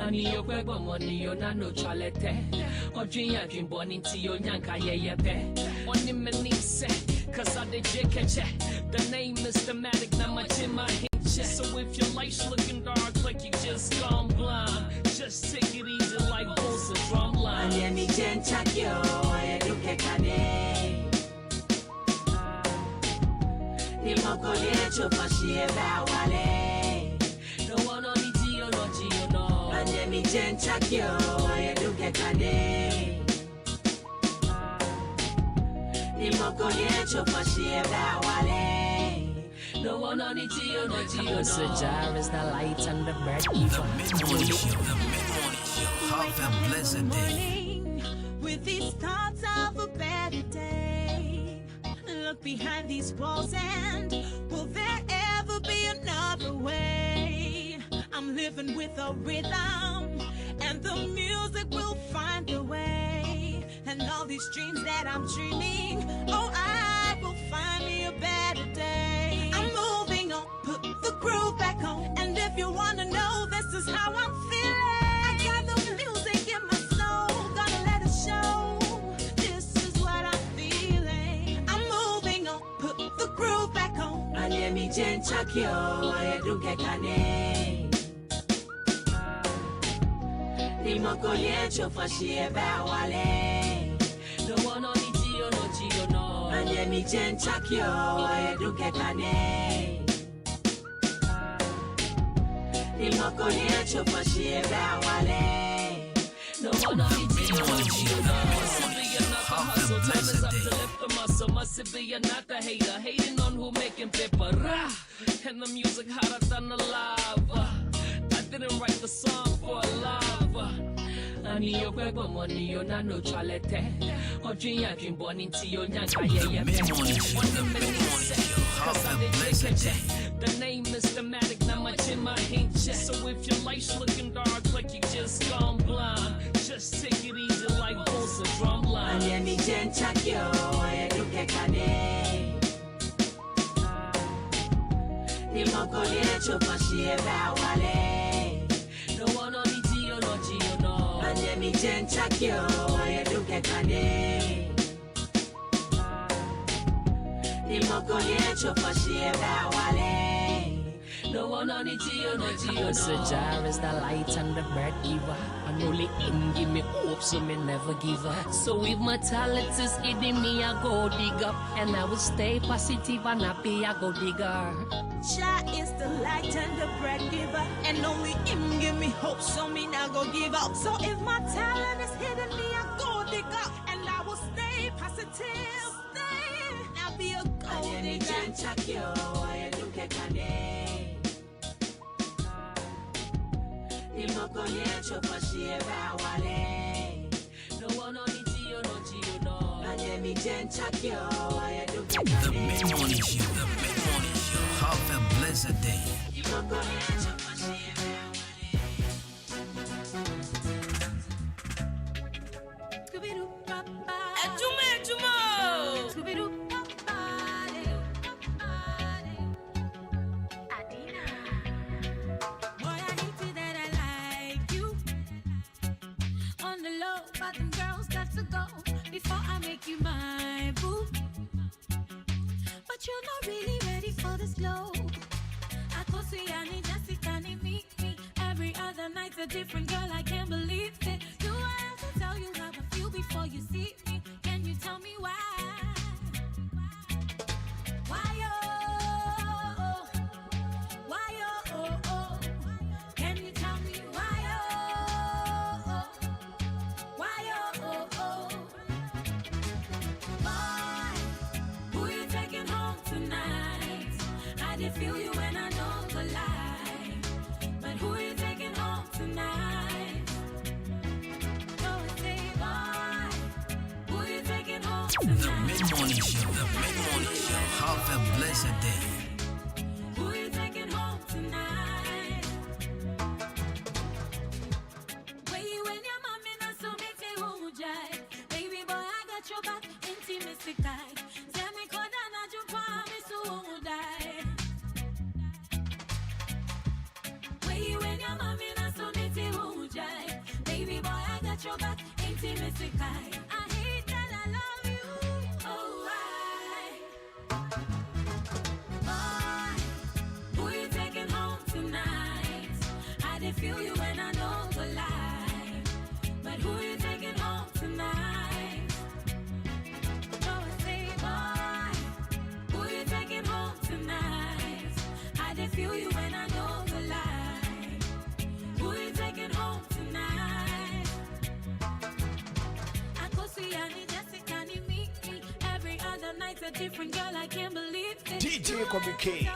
Ani yo kwego money yo na no chalete. Odrin ya dream born into yo nyanka ye pe. Oni menise, cause I did check. The name is thematic, not much in my hinge. So if your life's looking dark like you just gone blind, just take it easy like bulls and drum line. Anye mi jenchakyo, aye duke kane. Ni moko yecho fashiye bawale. No one on it, you know. Anye mi jenchakyo, aye duke kane. Ni moko yecho fashiye bawale. No one on it, you know. Sir Jar is the light and the bread. The mid-morning show, have a blessed day. With these thoughts of a better day, look behind these walls and will there ever be another way? I'm living with a rhythm and the music will find a way. And all these dreams that I'm dreaming, oh, I will find me a better day. I'm moving on, put the groove back on. And if you wanna know, this is how I'm feeling. I got the music in my soul, gonna let it show. This is what I'm feeling. I'm moving on, put the groove back on. Anye mi jenchakyo, aye duke kane. Ni moko yecho fashiye bawale. No one on it, you know. Anye mi jenchakyo, aye duke kane. Ni moko yecho fashiye bawale. No one on it, you know. Must be another hustle, time is up to lift the muscle. Must be another hater, hating on who making paper. And the music hotter than the lava. I didn't write the song for love. Ani yo kwego money yo na no chalete. Odrin ya dream born into yo nyanka ye pe. Have a blessed day. The name is thematic, not much in my hinge. So if your life's looking dark like you just gone blind, just take it easy like bulls and drum line. Anye mi jenchakyo, aye duke kane. Ni moko yecho fashiye bawale. No one on it, you know. Anye mi jenchakyo, aye duke kane. Ni moko yecho fashiye bawale. No one on it, you know. Sir Jar is the light and the bread giver. And only him give me hope, so me never give up. So if my talent is hidden me, I go dig up. And I will stay positive and happy, I go digger. Jah is the light and the bread giver, and only him give me hope, so me not go give up. So if my talent is hidden me, I go dig up, and I will stay positive, stay, now be a gold Anye mi digger. jenchakyo, aye duke kane. Ni moko yecho fashiye bawale. No one on it, you know. Anye mi jenchakyo, aye duke The kane. mid-morning show, have a blessed day. Ni moko yecho fashiye Boy, I hate it that I like you. On the low, but them girls got to go before I make you my boo. But you're not really ready for this glow. I go see Annie, Jessica, and meet me. Every other night's a different girl, I can't believe it. Do I have to tell you how I feel before you see me? Can you tell me why? Why, oh, why, oh, oh. Can you tell me why, oh, why, oh, oh. Why? Who you taking home tonight? I did feel you when I know the lie. But who you taking home tonight? Go and say why. Who you taking home The tonight? mid-morning show, have a blessed day. Who you taking home tonight? Where you and your mommy not so make me who jive. Baby boy, I got your back, intimacy tight. Tell me could I not you promise who die? Where you and your mommy not so make me who jive. hate that I love you. Oh, boy, who you taking home tonight? I did feel you when I know the lie. But who you taking home tonight? So I say, boy, who you taking home tonight? I did feel you when I know the lie. Who you taking home tonight? I go see Annie, Jessica, Annie, Miki. Every other night's a different girl, I can't believe it. DJ Communicate.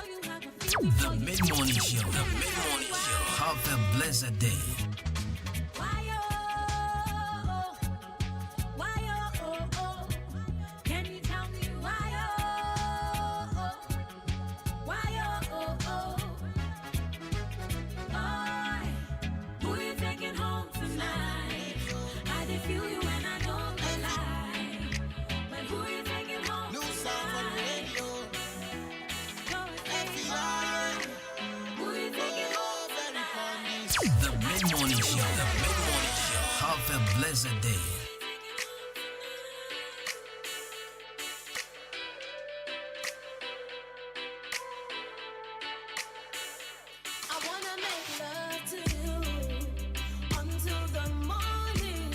The mid-morning show. The mid-morning show. Have a blessed day. Can you tell me why? Boy, who you taking home tonight? I did feel you when I know the lie. But who you taking home New sound on the radio. who you taking home tonight? The mid-morning show. The mid-morning show. Have a blessed day. I wanna make love to you until the morning.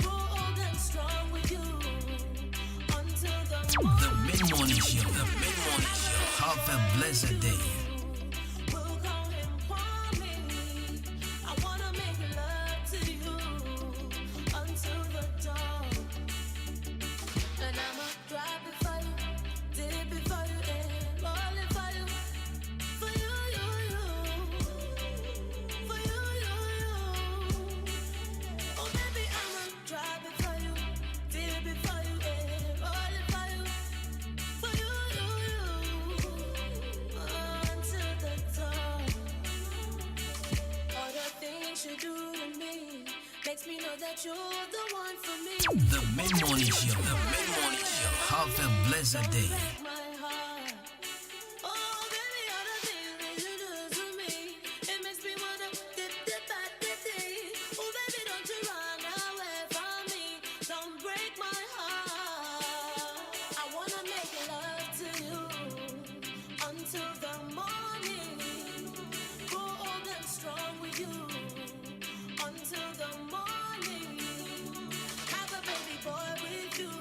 Grow old and strong with you until the morning. The mid-morning show. The mid-morning show. Have a blessed day. We'll call him Kwame. I wanna make love to you until the dawn. And I'ma drive it for you, dip it for you, and roll it for you. For you, for you. Oh, baby, I'ma drive it for you, dip it for you, and roll it for you. For you, until the dawn. All the things you do to me makes me know that you're the one for me. The mid-morning show. The mid-morning show. Have a blessed day. Break my heart. Oh, baby, all the things that you do to me, it makes me wanna dip back the day. Oh, baby, don't you run away from me. Don't break my heart. I wanna make love to you until the morning. Grow old and strong with you until the morning. Have a baby boy with you.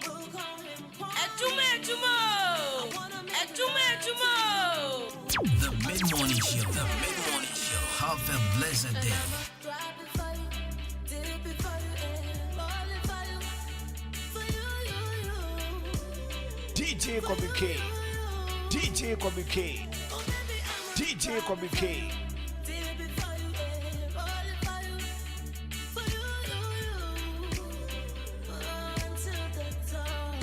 We'll call him Kwame. I wanna make The mid-morning show. The mid-morning show. Have a blessed day. drive it for you, dip it for you, and roll it for you. For you. DJ Communicate. DJ Communicate. Oh, baby, I'ma DJ Communicate. dip it for you, and roll it for you. For you. Until the dawn.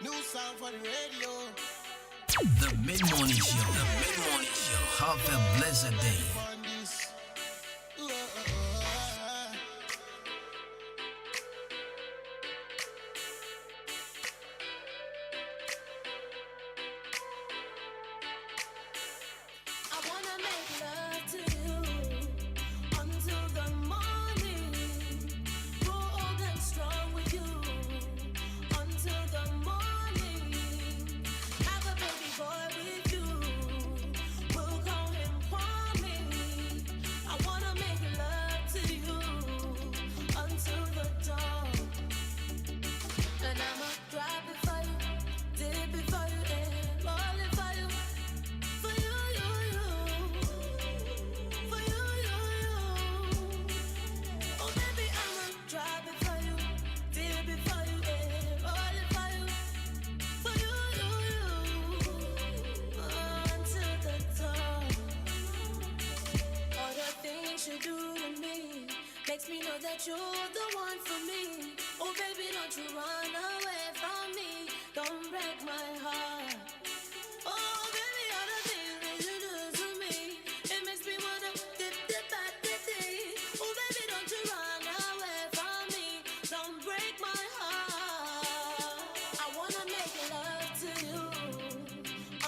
New sound for the radio. The mid-morning show. The mid-morning show. Have a blessed day. On this. I wanna make love to you until the morning. Grow old and strong with you until the morning. Have a baby boy with you. We'll call him Kwame.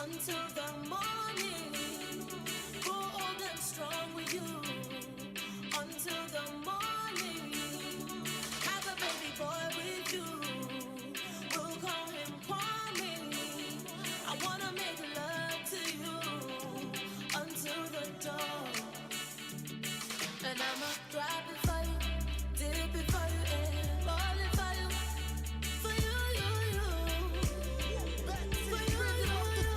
until the morning. Grow old and strong with you until the morning. Have a baby boy with you. We'll call him Kwame. I wanna make love to you until the dawn. And I'ma drive it for you, dip it for you, and roll it for you. For you, you, you. For you, you, you.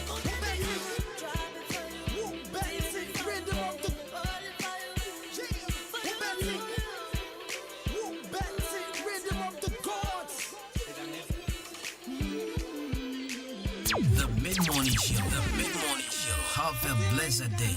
Oh, baby, drive it for you, dip it for you, and roll it for you. For you, you, you. The Mid-Morning Show. The Mid-Morning Show. Have a blessed day.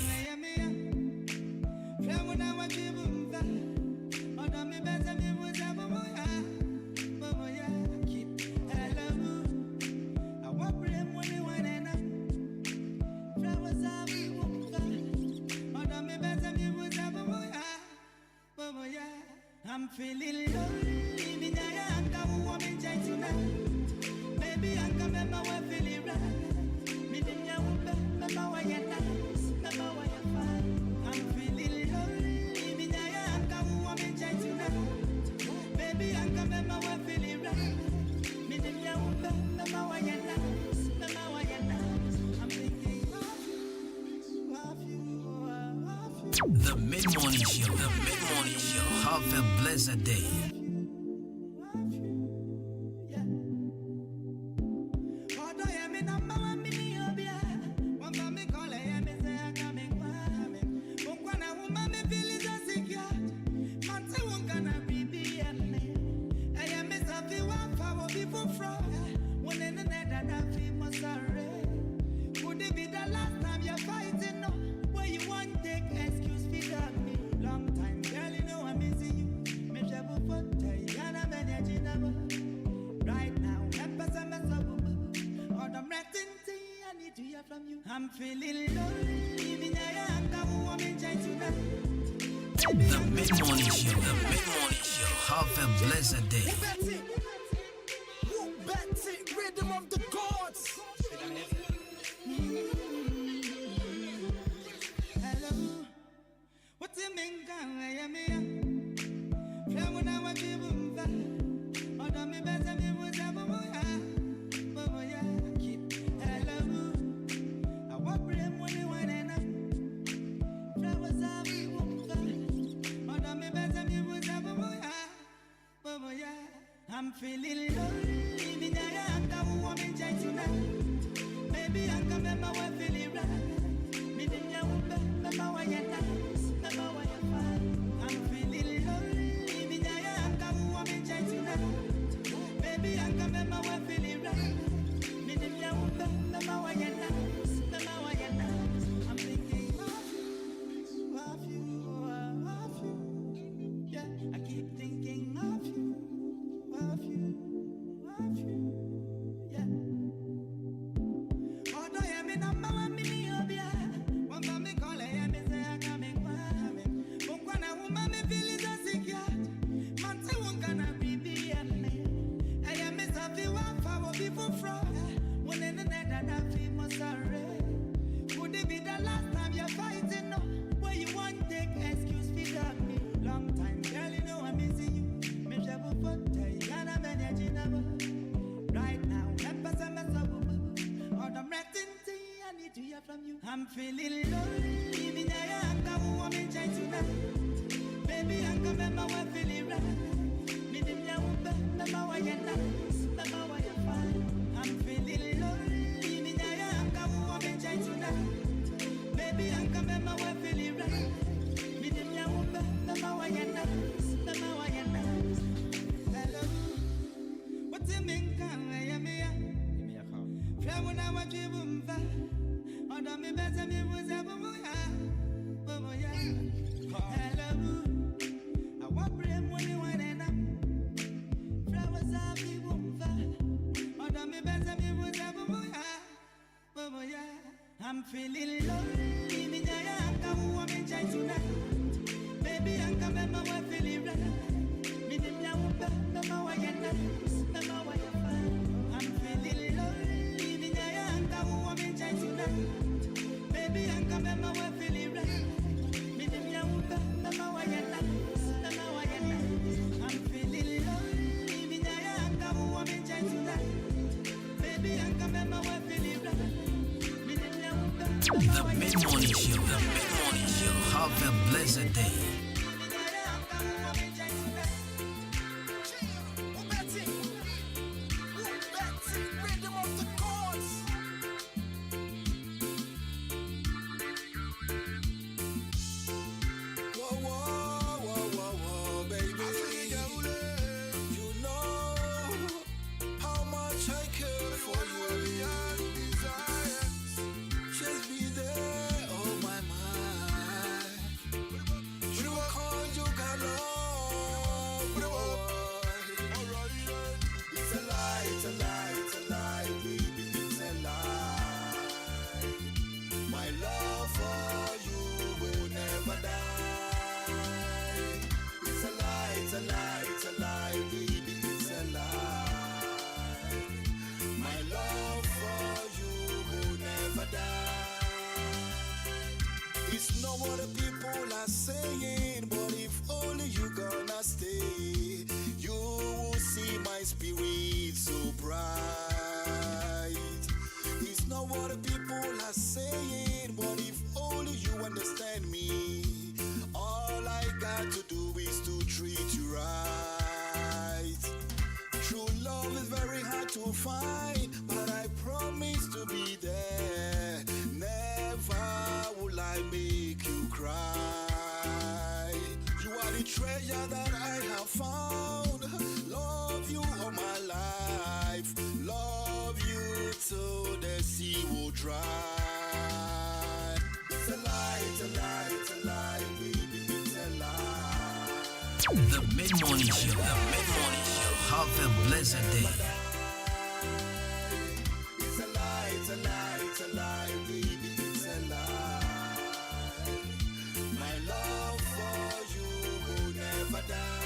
I'm feeling lonely, me nyaya anga woman jai tonight. Baby anga mema wa feeling right. Me dinya umbe mema wa ya nice, mema wa ya fine. I'm feeling lonely, me nyaya anga woman jai tonight. Baby anga mema wa feeling right. Me dinya umbe mema wa ya nice, mema wa ya nice. I'm thinking of you, of you, of you. The Mid-Morning Show. The Mid-Morning Show. Have a blessed day. Would it be the last time you're fighting? No, where you want take excuse for that me. Long time, girl, you know I'm missing you. Me trouble for Tayana Benjinaba. Right now, all the writing thing I need to hear from you. I'm feeling lonely, me nyaya anga woman jai tonight. The Mid-Morning Show. The Mid-Morning Show. Have a blessed day. Rhythm of the gods. Hello, what you mean, can I am here? From when I was given that, or don't me better me was a boya, keep hello. I want bring money one and up. Flowers are we won't find, or don't me better me was a boya. I'm feeling lonely, me nyaya anga woman jai tonight. Baby, I come and my wife feeling right. Me dinya umbe, mama wa ya nice, mama wa ya fine. I'm feeling lonely, me nyaya anga woman jai tonight. Baby, I come and my wife feeling right. Me dinya umbe, mama wa ya nice, mama wa ya nice. I'm thinking of you, of you. Yeah, I keep thinking of you, of you, of you. Yeah. Would it be the last time you're fighting? No, where you want take excuse for that me. Long time, girl, you know I'm missing you. Me trouble for Tayana Benjinaba. Right now, all the writing thing I need to hear from you. I'm feeling lonely, me nyaya anga woman jai tonight. Baby, anga mema wa feeling right. Me dinya umbe, mema wa ya nice, mema wa ya fine. I'm feeling lonely, me nyaya anga woman jai tonight. Baby, anga mema wa feeling right. Me dinya umbe, mema wa ya nice, mema wa ya nice. Hello, what you mean, can I am here? From when I was driven back, under me better me was a boya. Hello, I want bring money one and up. Flowers are people, under me better me was a boya. I'm feeling lonely, me nyaya anga woman jai tonight. Baby, anga mema wa feeling right. Me dinya umbe, mema wa ya nice, mema wa ya fine. I'm feeling lonely. The Mid-Morning Show. The Mid-Morning Show. Have a blessed day. It's not what the people are saying, but if only you gonna stay, you will see my spirit so bright. It's not what the people are saying, but if only you understand me, all I got to do is to treat you right. True love is very hard to find, but I promise to be there. Never will I make you cry. You are the treasure that I have found. Love you all my life. Love you till the sea will dry. It's a lie, it's a lie, it's a lie, baby, it's a lie. The Mid-Morning Show. The Mid-Morning Show. Have a blessed day. It's a lie, it's a lie, it's a lie, baby, it's a lie. My love for you will never die.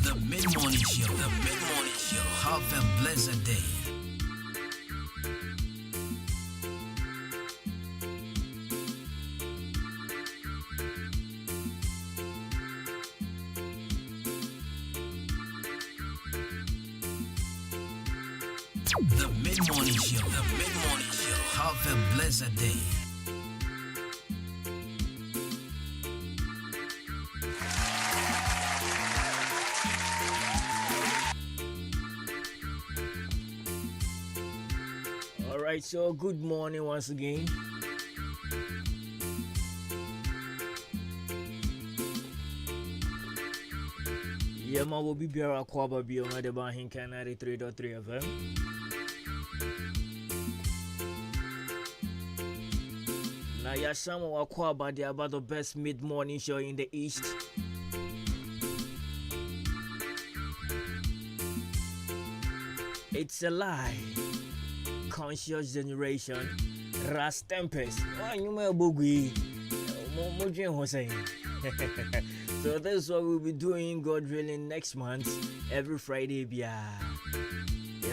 The Mid-Morning Show. The Mid-Morning Show. Have a blessed day. The Mid-Morning Show. The Mid-Morning Show. Have a blessed day. Alright, so good morning once again. Yama will be Biara Kwaba Bioma de Ahenkan 93.3 FM. Now, Yasama Wakwaba, they are about the best mid-morning show in the East. It's a lie. Conscious generation. Ras Tempest. Oh, you may boogie. So that's what we'll be doing, God willing, next month, every Friday. Yeah,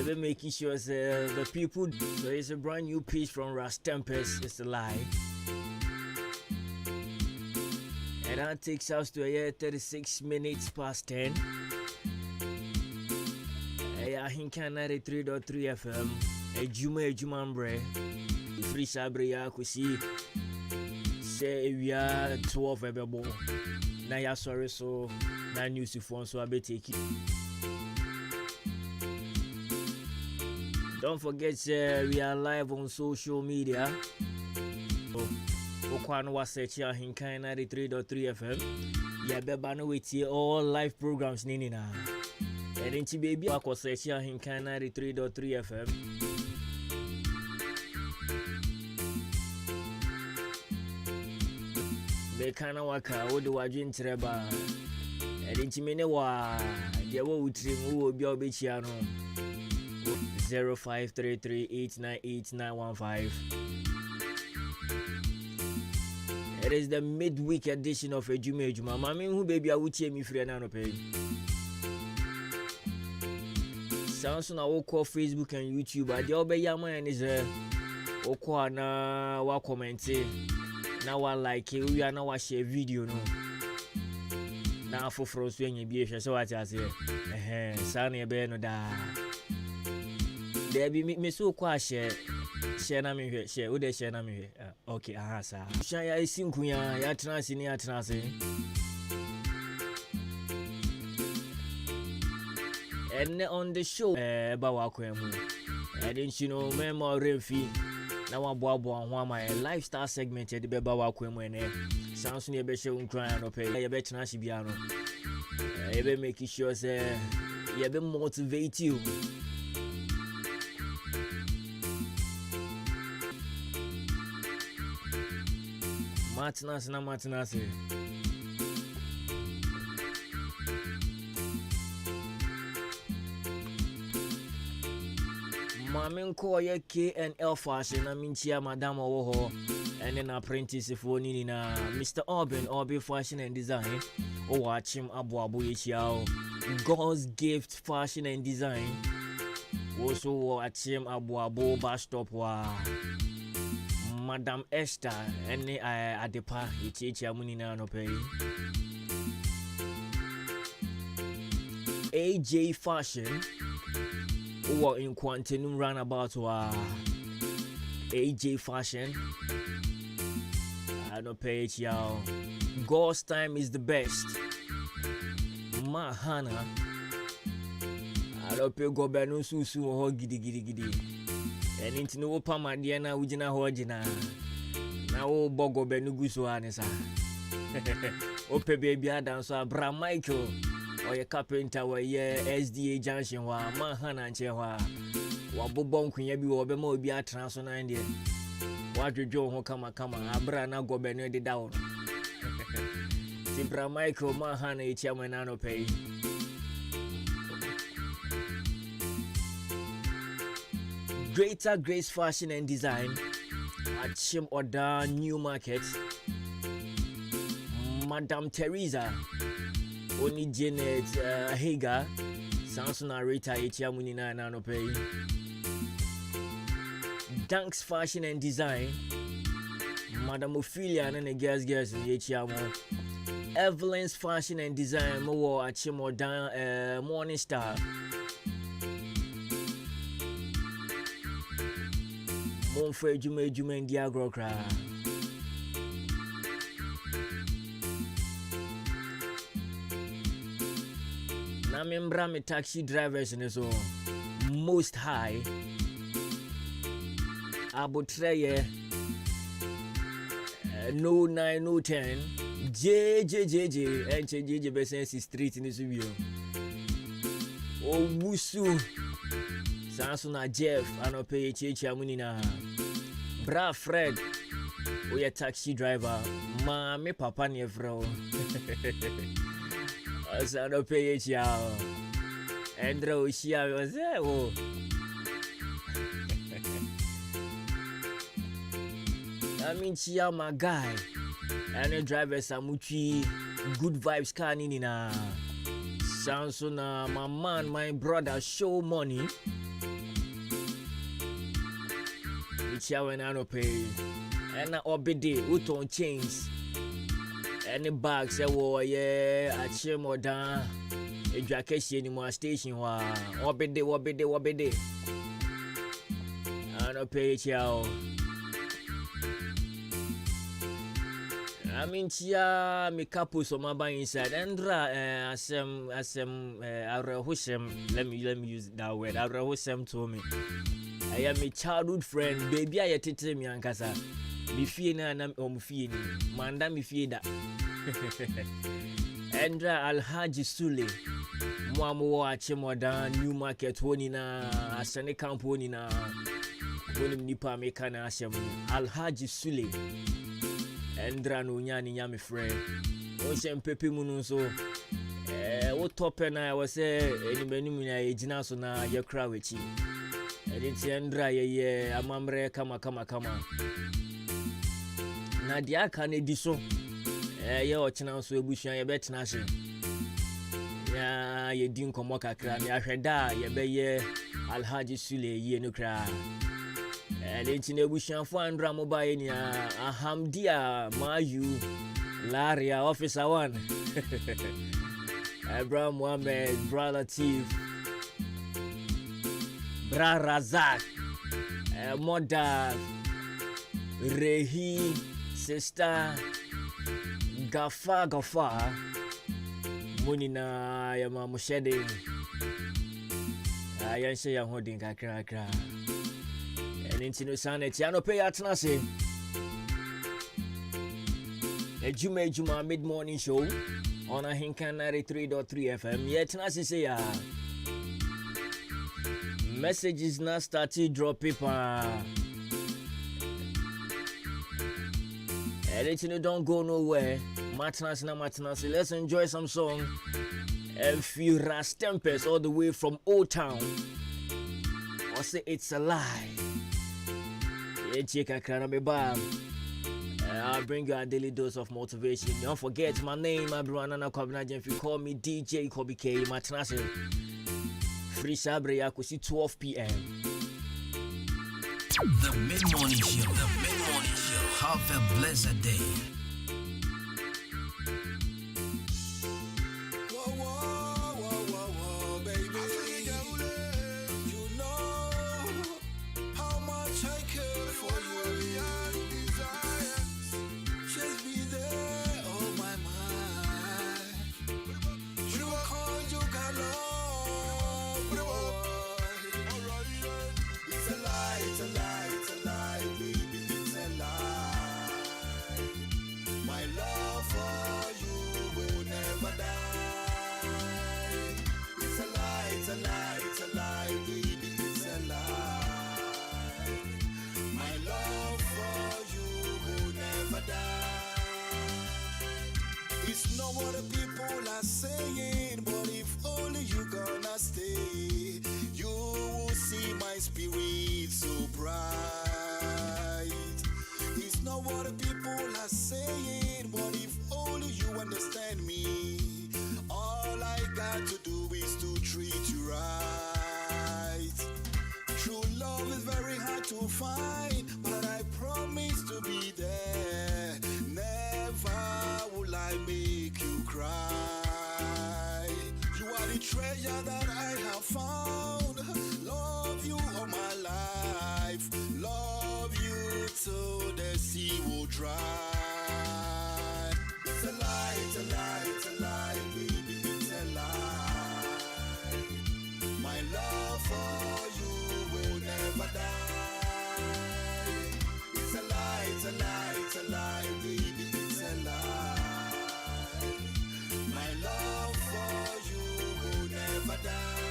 we're making sure the people. So it's a brand new piece from Ras Tempest. It's a lie. And that takes us to 36 minutes past 10. Ahenkan 93.3 FM. Ejuma Mbre. Free Sabre ya kusi. Say we are 12 ebebo. Na ya sorry so na news phone so I be take it. Don't forget we are live on social media. Okwan was search Ahenkan 93.3 FM. Ya beba no wait all live programs nini na. And then baby I was search Ahenkan 93.3 FM. Be kana waka wo de wadwen treba. And then mene wa de wo utrim wo obi obechia no. 0533898915. It is the midweek edition of Ejume Ejuma. Mami who baby awutie mi free na no pay. Sounds na wo call Facebook and YouTube. Ade obeya man is wo call na wa comment na wa like we na wa share video no. Na foforo so enya bi ehwe so wa tia se. Sa na ebe no da. There be me so kwa share na me hwe share wo de share na me hwe. Okay, sa. Sha ya isinku ya transi ni ya transi. And on the show ba wa kwemu. Didn't you know me more refi na wa boabo ho my lifestyle segment e de be ba wa kwemu ene. Sounds ni e be she unkran no pay. E be transi bia no. E be make sure say e be motivate you. Martinez. Mamin ko ye KNL fashion na minchia madam owo and then apprentice for ni na Mr. Obi fashion and design o watch him abu yichia God's gift fashion and design also watch him abu bus stop wa Madam Esther ene adepa ichichi amuni na no pay AJ Fashion or in Quantinum roundabout wa AJ Fashion I don't pay it y'all. God's time is the best. Mahana I don't pay go benu susu ho gidi and into no pama diana ujina hojina. Now oh bogo benugu so anisa. Ope baby adam so Bra Michael or your carpenter or ye SDA junction wa mahana nche wa bobon kunya bi wo be ma obi atranso na ndie. Wa dwodwo ho kama abra na go benu de down. Ti Bra Michael mahana e chiama na no pay. Greater Grace Fashion and Design at Chim Oda New Market. Madam Teresa Oni Janet Hager Samson Rita Echiamuni na no pay. Danks Fashion and Design Madam Ophelia and girls in Echiamo. Evelyn's Fashion and Design Mo at Chim Oda Morning Star. For Jume and Diagro cry. Namembra me taxi drivers in so most high. Abotreye no 9 no 10 JJJJ and JJ Besensi Street in this video. Oh Wusu Sansuna Jeff anope chechi amunina. Bra Fred we a taxi driver ma me papa ne fro asano pay ya Andrew Shia was there oh I mean Chia my guy and the driver Samuchi good vibes car nina Sansuna my man my brother show money when I don't pay and I obede uton chains any bags yeah I chill more down a jacket anymore station wa obede I don't pay it y'all. I mean chia me couple so my buying inside andra asem let me use that word arahusem to me. I am a childhood friend, baby. I tell me ankasa. Me fie na fie ni. Manda me fie da. Endra Alhaji Sule. Mwamu wa Chemoda New Market woni na asane camp woni na. Woni nipa me kana asem. Alhaji Sule. Endra no nyani nyame friend. O shem pepe mu no so. O tope na I say enimani mu na ejina so na ye kra wechi. Editi Andra ye amamre kama na dia ka na di so ye ochina so ebusuan ye betina hye ya ye di nkomo kakra na ahweda ye be ye Alhaji Sule ye no kra lentina ebusuan fo andra mobile ni ahamdia mayu Laria Officer 1 Abraham Mohammed Bra Latif Bra Razak Moda Rehi Sister Gafa Munina Yama Mushede Ayanse ya hodin kakra Enintino Sanet Yano pay atnase Juma mid-morning show on Ahenkan 93.3 FM. Yet Nasi say messages now started drop paper. Anything don't go nowhere. Matnas. Let's enjoy some song. A few Ras Tempest all the way from Old Town. Or say it's a lie. Yeah, check a crana bam. I'll bring you a daily dose of motivation. Don't forget my name, my brother Nana. If you call me DJ Kobe K, my transit. Free Sabre Yakusi 12 p.m. The mid-morning show. Have a blessed day. It's not what the people are saying, but if only you gonna stay, you will see my spirit so bright. It's not what the people are saying, but if only you understand me, all I got to do is to treat you right. True love is very hard to find, but I promise to be there. Never will I make you cry. You are the treasure that I have found. Love you all my life. Love you till the sea will dry. It's a lie, baby, it's a lie. My love for you will never die. It's a lie, baby, it's a lie. My love for you will never die.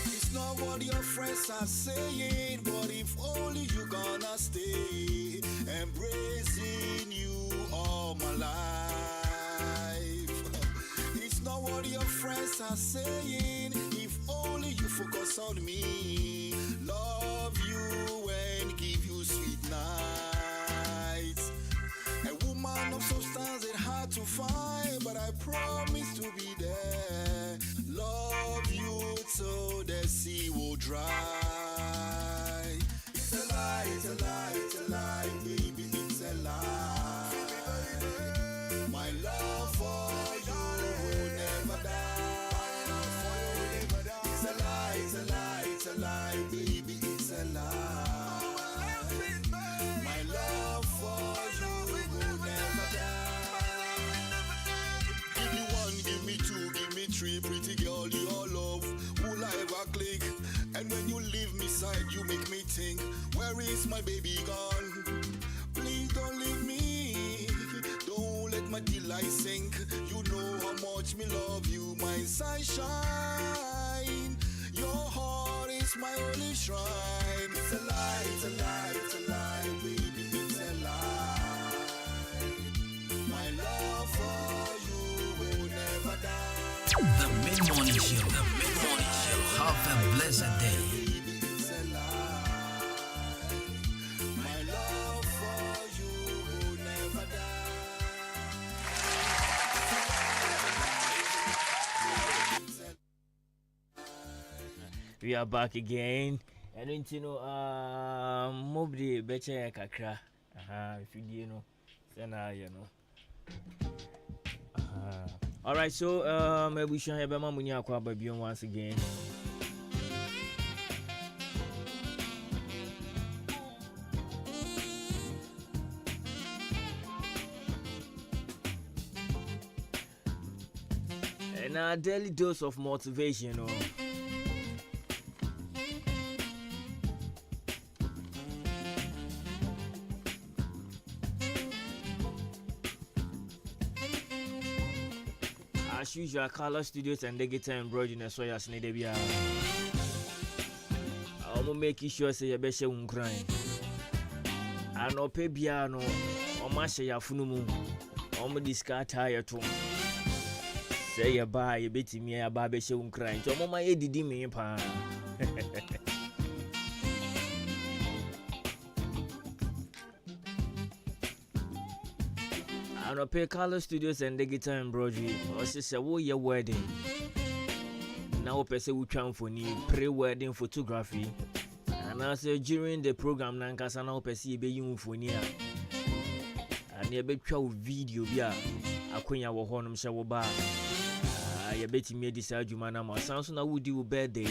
It's not what your friends are saying, but if only you gonna stay, embracing you all my life. It's not what your friends are saying, if only you focus on me, love you and give you sweet nights. A woman of substance is hard to find, but I promise to be there. Love you till the sea will dry. It's a lie, baby, it's a lie. My love for you will never die. It's a lie, baby, it's a lie. My love for you will never die. Give me one, give me two, give me three, pretty girl, your love will I ever click? And when you leave me side, you make me think, where is my baby gone? Please don't leave me, don't let my delight sink. You know how much me love you, my sunshine. Your heart is my only shrine. It's a lie, it's a lie, it's a lie, baby, it's a lie. My love for you will never die. The Mid-Morning Show. The Mid-Morning Show. Have a blessed day. It's a lie. My love for you will never die. We are back again. And you know, mobile better kakra. If you know, then you know. All right, so we should have a mamunya kwa baby once again. And a daily dose of motivation, you know. As usual, Color Studios and Digital Embroidery in so as need be. I'm making sure say you be she uncrying. I no pay piano, or masha ya funumu, or discard tire too. Say you buy a bit me a baby she uncrying. So mama ye did me pa. I no pay Color Studios and Digital Embroidery. Or she say, "Oh, your wedding." Now, person will come for me pre-wedding photography. And I say during the program, Nankasa now person be you for near. And you be show video bia. Akwenya wo honum she wo ba. You bet me decide you man am. Sounds na would do birthday.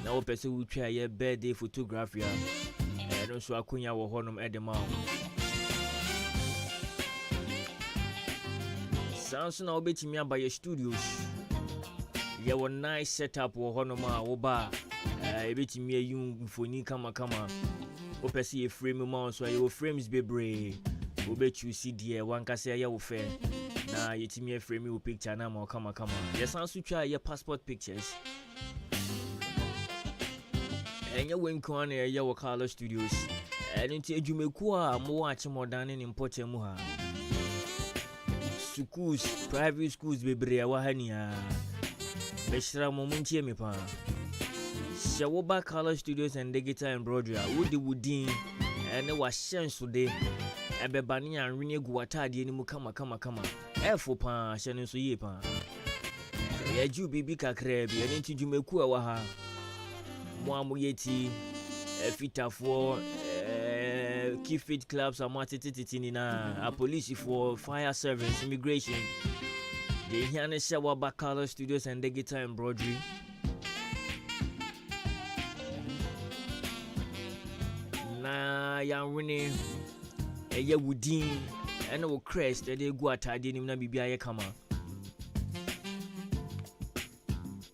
Now person will try your birthday photography. And also akwenya wo honum at the mouth. Sounds now bet me by your studios. You have a nice setup or honoma or bar. Bet me a young for ni kama. Ope see a frame mount so your frames be brave. O bet you see dear one can say you fair. Now you me a frame you picture na more kama. Your sounds to try your passport pictures. And you win corner your Color Studios. And until you make more watch more than in Pochemuha. Schools, private schools be brave wahania. Meshra momuntie me pa. Shawoba Color Studios and Digital Embroidery. Woody Woodin and it was chance today. Ebe bani and Rene Guatadi ni mukama kama. Efo pa shane so ye pa. Ya ju bibi kakrebi and into Jumeku waha. Mwamu yeti fitafo keep fit clubs are matititini na a police for fire service immigration. The Hiane Shawoba Color Studios and Digital Embroidery. Na ya Rene ya Woodin and o crest they go atadi nim na bibia ye kama.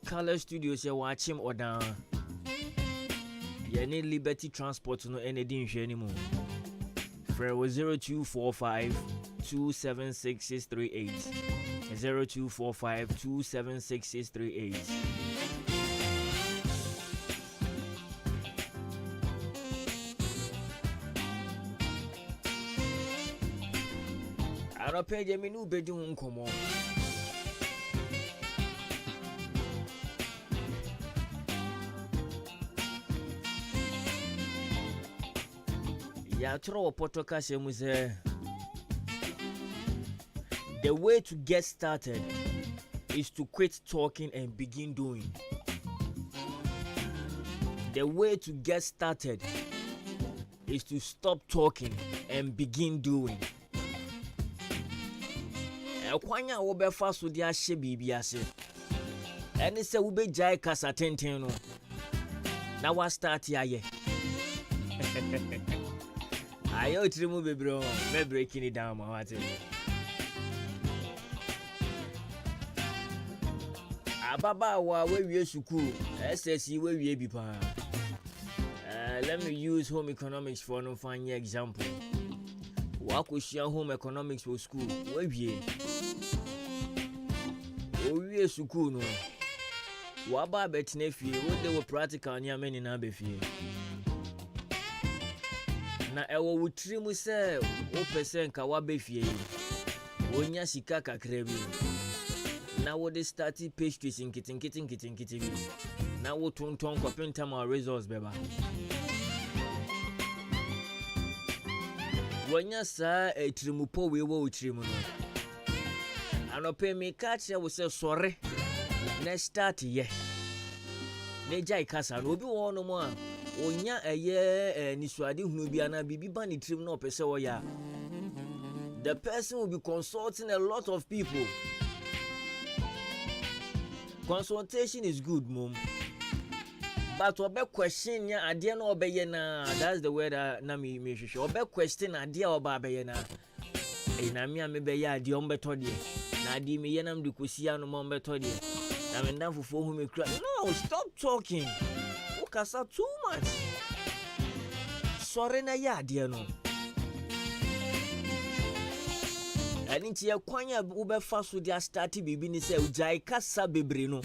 Color Studios ya watch him or down. You need Liberty Transport no anything anymore. Fre was 0245 276 0245 276 I don't pay them in Ubedun come on. Ya throw a podcast the way to get started is to quit talking and begin doing. The way to get started is to stop talking and begin doing. Kwanya wo be fa so dia hye bibia se. Ene se wo be jai kasa tenten no. Na wa start ya ye. Ayo trimu be bro, me breaking it down ma what. Ababa wa we wie suku, SSC we wie bi pa. Let me use home economics for no fine example. wakoshia home economics for school wawie owie school no waba betene fie wo de wo practical nya meni na be fie na ewo wutiri mu se wo pese nka wa be fie wonya sika kakra bi na wo de start pastries nkitinkiti bi na wo tonton kwapenta ma results beba wonya sa etirimupo we wo utirimu no anope me catch ya wo se sore na start ye ne jai kasa no obi wo no mo a onya eye nisuade hunu bia na bibi ba ne trim na opese wo ya the person will be consulting a lot of people. Consultation is good, mom. But obe question ya ade na obeye na, that's the word na me sure. Obe question ade oba obeye na. Na me be ya ade ombeto de. Na ade me ye nam de kosia no ombeto de. Na me ndan fofo hu me kra. No, stop talking. Ukasa too much. Sorry na ya ade no. Ani nti yakwanya ubefa so dia start bibi ni se ujai kasa bebre no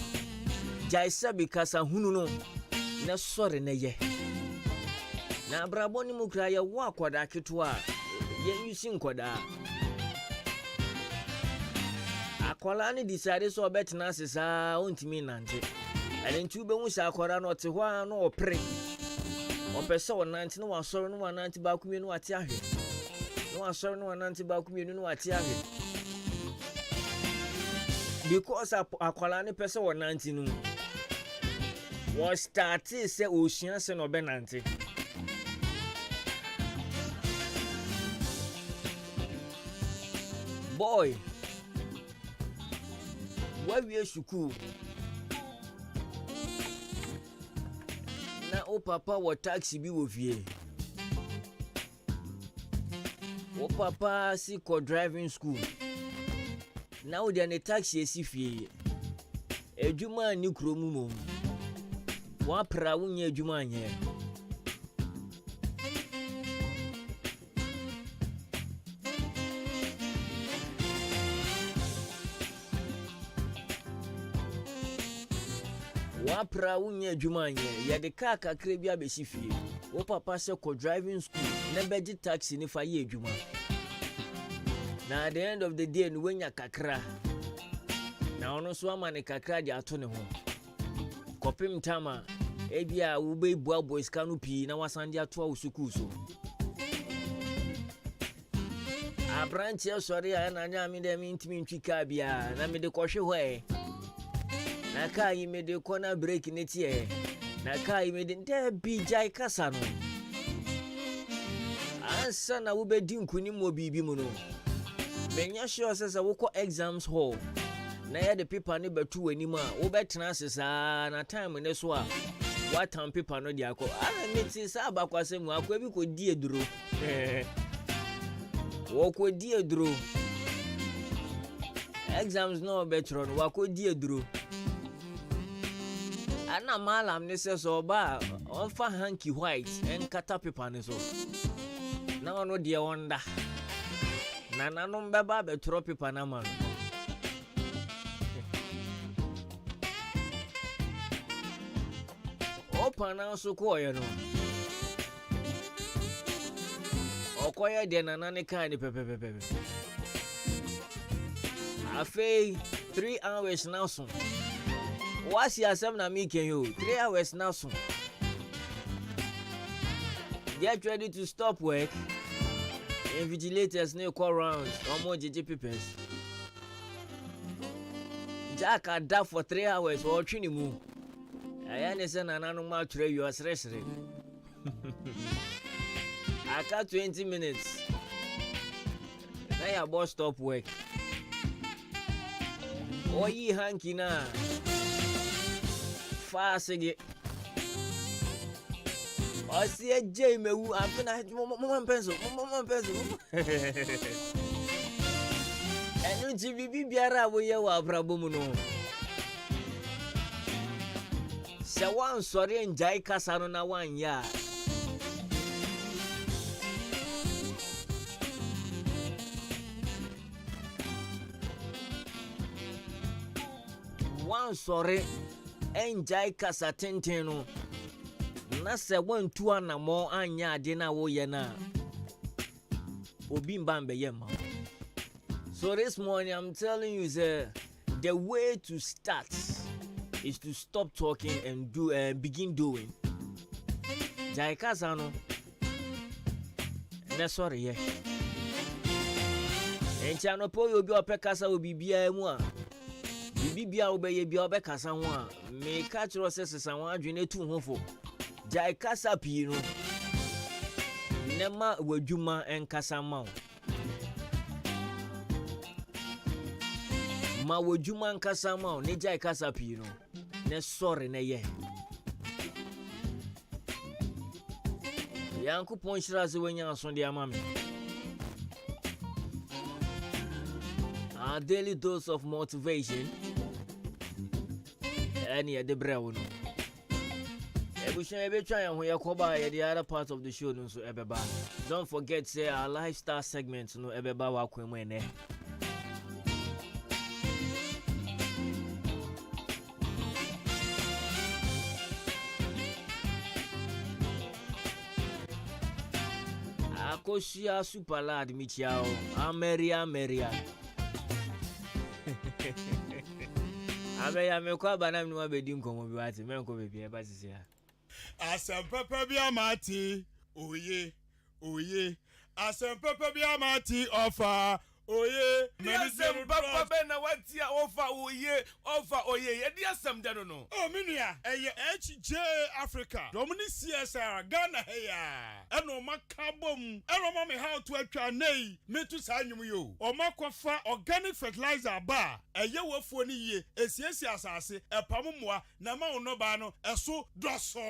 jai sabi kasa hunu no na sore na ye na abrabo ni mukra ya wa akwada keto a ye yusi nkoda akwala ni decide so betena asesa ontimi nante ani nti ube hu sha akwara no te ho a no opre opese wonante no wasore no wanante ba kumie no ate ahwe no asore no ananti ba kumienu no ate ahwe because akwala ne pese wo nanti no wo start se osuan se no be nanti boy we school na o papa wo taxi bi wo fie o papa si ko driving school now they are taxi esi fie ejuma ni kromu mom wa pra wunye ejuma anye wa pra wunye ejuma anye ya de car kakra bi abesi fie o papa se ko driving school na beji taxi ni fa ye ejuma na at the end of the day no wenya kakra na ono so amane kakra di ato ne ho kopim tama ebia wo be bua boys kanu pi na wasande ato a school so a branch ya sori a na nya mi de mi ntimi ntwika bia na mi de kohwe ho na kai mi de corner break ne tie na kai mi de bi jai kasa no ansa na wo be di nkuni mo bibi mu no menya sure say wo ko exams hall na ya de paper ne betu anima wo betena asesa na time ne so a what time paper no dia ko ana meti sa abakwase mu akwa bi ko die duro wo ko die duro exams no betro no wa ko die duro ana malam ne se so ba on fa hanky white en kata paper ne so na ono die wonda na nanom beba betro paper na man opa na so ko ye no okoye de na nane kan ni pepepepe afei 3 hours now so what's your asem na me ken you 3 hours now so get ready to stop work. Invigilators no call round or more JJ papers. Jack had that for 3 hours or trinimu. I understand an animal tray you are stressing. I got 20 minutes. Now your boss stop work. Oh, ye hanky na fast again. I see a Jamie who I'm gonna mom pencil. And you be biara wo ye wa brabomu no. Se wan sori njai kasa no na wan ya. one sorry enjai kasa tenten no na se wan tu anamo anya ade na wo ye na obi mbambe ye ma. So this morning I'm telling you the way to start is to stop talking and do begin doing. Jai kasa no na sorry ye. Encha no po obi opekasa obi bia mu a bibi bia obeye bia obekasa ho a me ka chiro sesesa ho adwene tu ho fo. Jai kasa pi no nema wadwuma enkasa ma. Ma wadwuma enkasa ma ne jai kasa pi no ne sorry na ye. Yanku ponchira se wenya asonde amame. Our daily dose of motivation. Any at the brown. Every try and we are the other part of the show. No, so ebeba. Don't forget, say our lifestyle segment. No, ebeba wa kwemene. Akosia super lad michiao. Ameria. Abeya me kwa bana mnu abedi nkomo bi wate me nko bebi e ba sisi ya. Asempepe bi amati oye asempepe bi amati offer oye Asem papa be na wati a offer oye ye di asem de no. Oh minua eye HJ Africa domini CSR Ghana heya eno makabom eno ma me how to atwa nei metu sa nwum yo o makofa organic fertilizer ba eye wafuo ni ye esiesi asase epammoa na ma ono ba no eso doso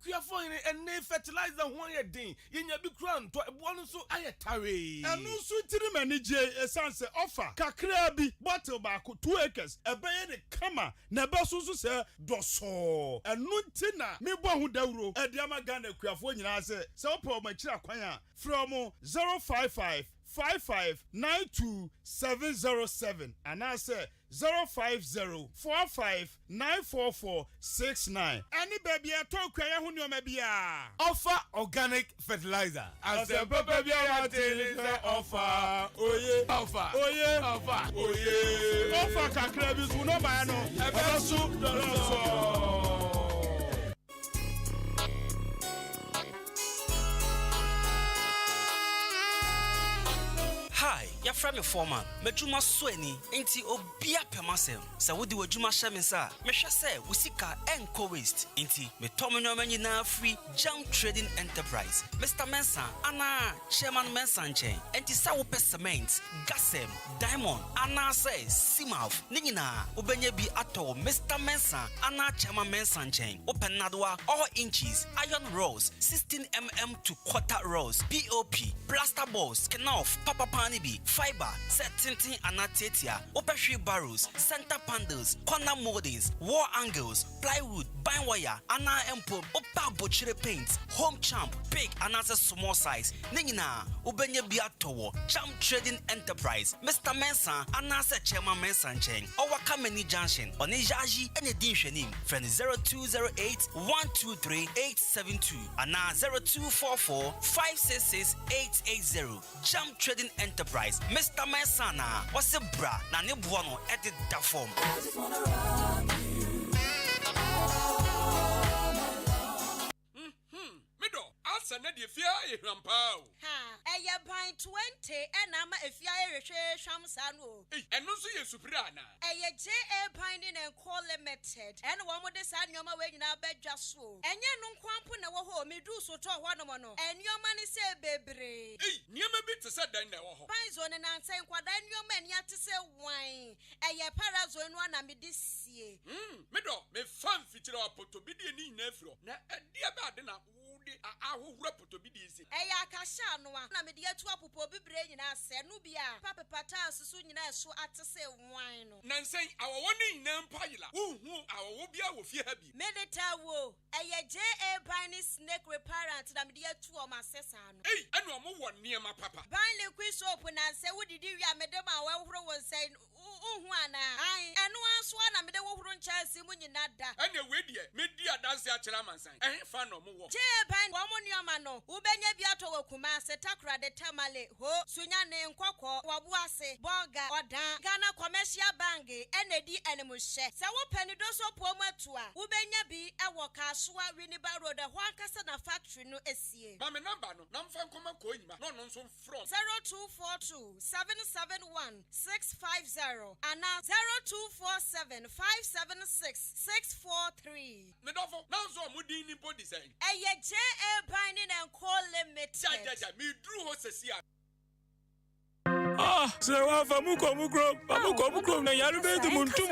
Kuafo ene fertilizer ho ye din yenya bi kura nto ebo no so ayetare eno so tiri manije esanse offer kakra bi bottle ba ko 2 acres ebeye ne kama na be so so se doso eno ntina me bo ho dawuro ediama Ghana kuafo nyina se opo ma kira kwan a from 055 5592707 and I say 05045944469. Any baby I talk ya hu nyoma bia. Offer organic fertilizer. Asem papa bia ya tele offer. Oye. Offer kakra bi su no ba no. Ebe su do. Hi, your friend me foreman. Mejuma sweni enti obia pemasem. Sa wodi wajuma shemensa. Mesha se wusika enko waste. Enti me tomenyo nyina free jam trading enterprise. Mr. Mensa ana chairman Mensa nchen. Enti sa wo cement, gasem, diamond ana se simaf. Nyina obenye bi ato Mr. Mensa ana chairman Mensa nchen. Open nadwa all inches, iron rods, 16 to quarter rods, POP, plaster balls, kenof, papa pan fiber, set tinting anatetia, opeshri barrels, center panels, corner moldings, wall angles, plywood, bind wire, ana empo, opa butchery paint, home champ, big and as a small size. Nina, Ubenya Biatowo, Jam Trading Enterprise, Mr. Mensa, Anasa Chairman Mensa Cheng, Owa Kameni Junction, on Ejaji and Editioning, friend 0208 123 872, and 0244 566 880. Jam Trading Enterprise, Mr. Mensana, what's a bra, Nani Buono, edit that form. I just wanna rock you. Asa na de fia ehrampao. Ha, eya ban 20 enama efia ehwehwe hwamsa no. Eno so ye supira na. Eya JA Binding and Co Limited. Ene wo mo de sa nyoma we nyina badwa so. Enye no nkwampo na wo ho medu so to ho no mo no. Enyoma ne se bebre. Niema bi te se dan na wo ho. Ban zone na nsa nkwada nyoma eni ate se wan. Eya para zone no na me de sie. Medo me fan fitira apoto bi de ni nyina afiro. Na ade ba ade na ahura potobidi isi eya akasha no na me de atu apopo bibre nyina se no bia papa pata susu nyina so atese wan no nansen awowo ni nyina mpayila uhu awowo bia wo fie ha bi medeta wo eya JA Binding snake reparent na me de atu o masesa no anu omo wo niema papa ban liquid soap na se wodidi wi amede ma wa horo won sai unhuana. I and one swan and the woman chance when you nada. And you wait here, media dance at Chalamansan. I ain't fan no more. Japan, woman yamano, Ubenya Biato Kumase, Takra de Tamale, Ho, Sunyane, Kwako, Wabuase, Bonga, Oda, Ghana Commercial Bangi, NAD Animal Share. Sawa Penidoso Pomatua, Ubenya be a waka, Swa, Winiba Road, the Wankasana factory no SCA. Mamma number, no, Namfan Koima, no, so from 0242 771 650 and now 0247 576 643. Medofo, now so Mudini body saying. Eye J.A. Binding and Call Limited. Jaja, me drew Hosesia. So Mukro, na Yarube to Muntum.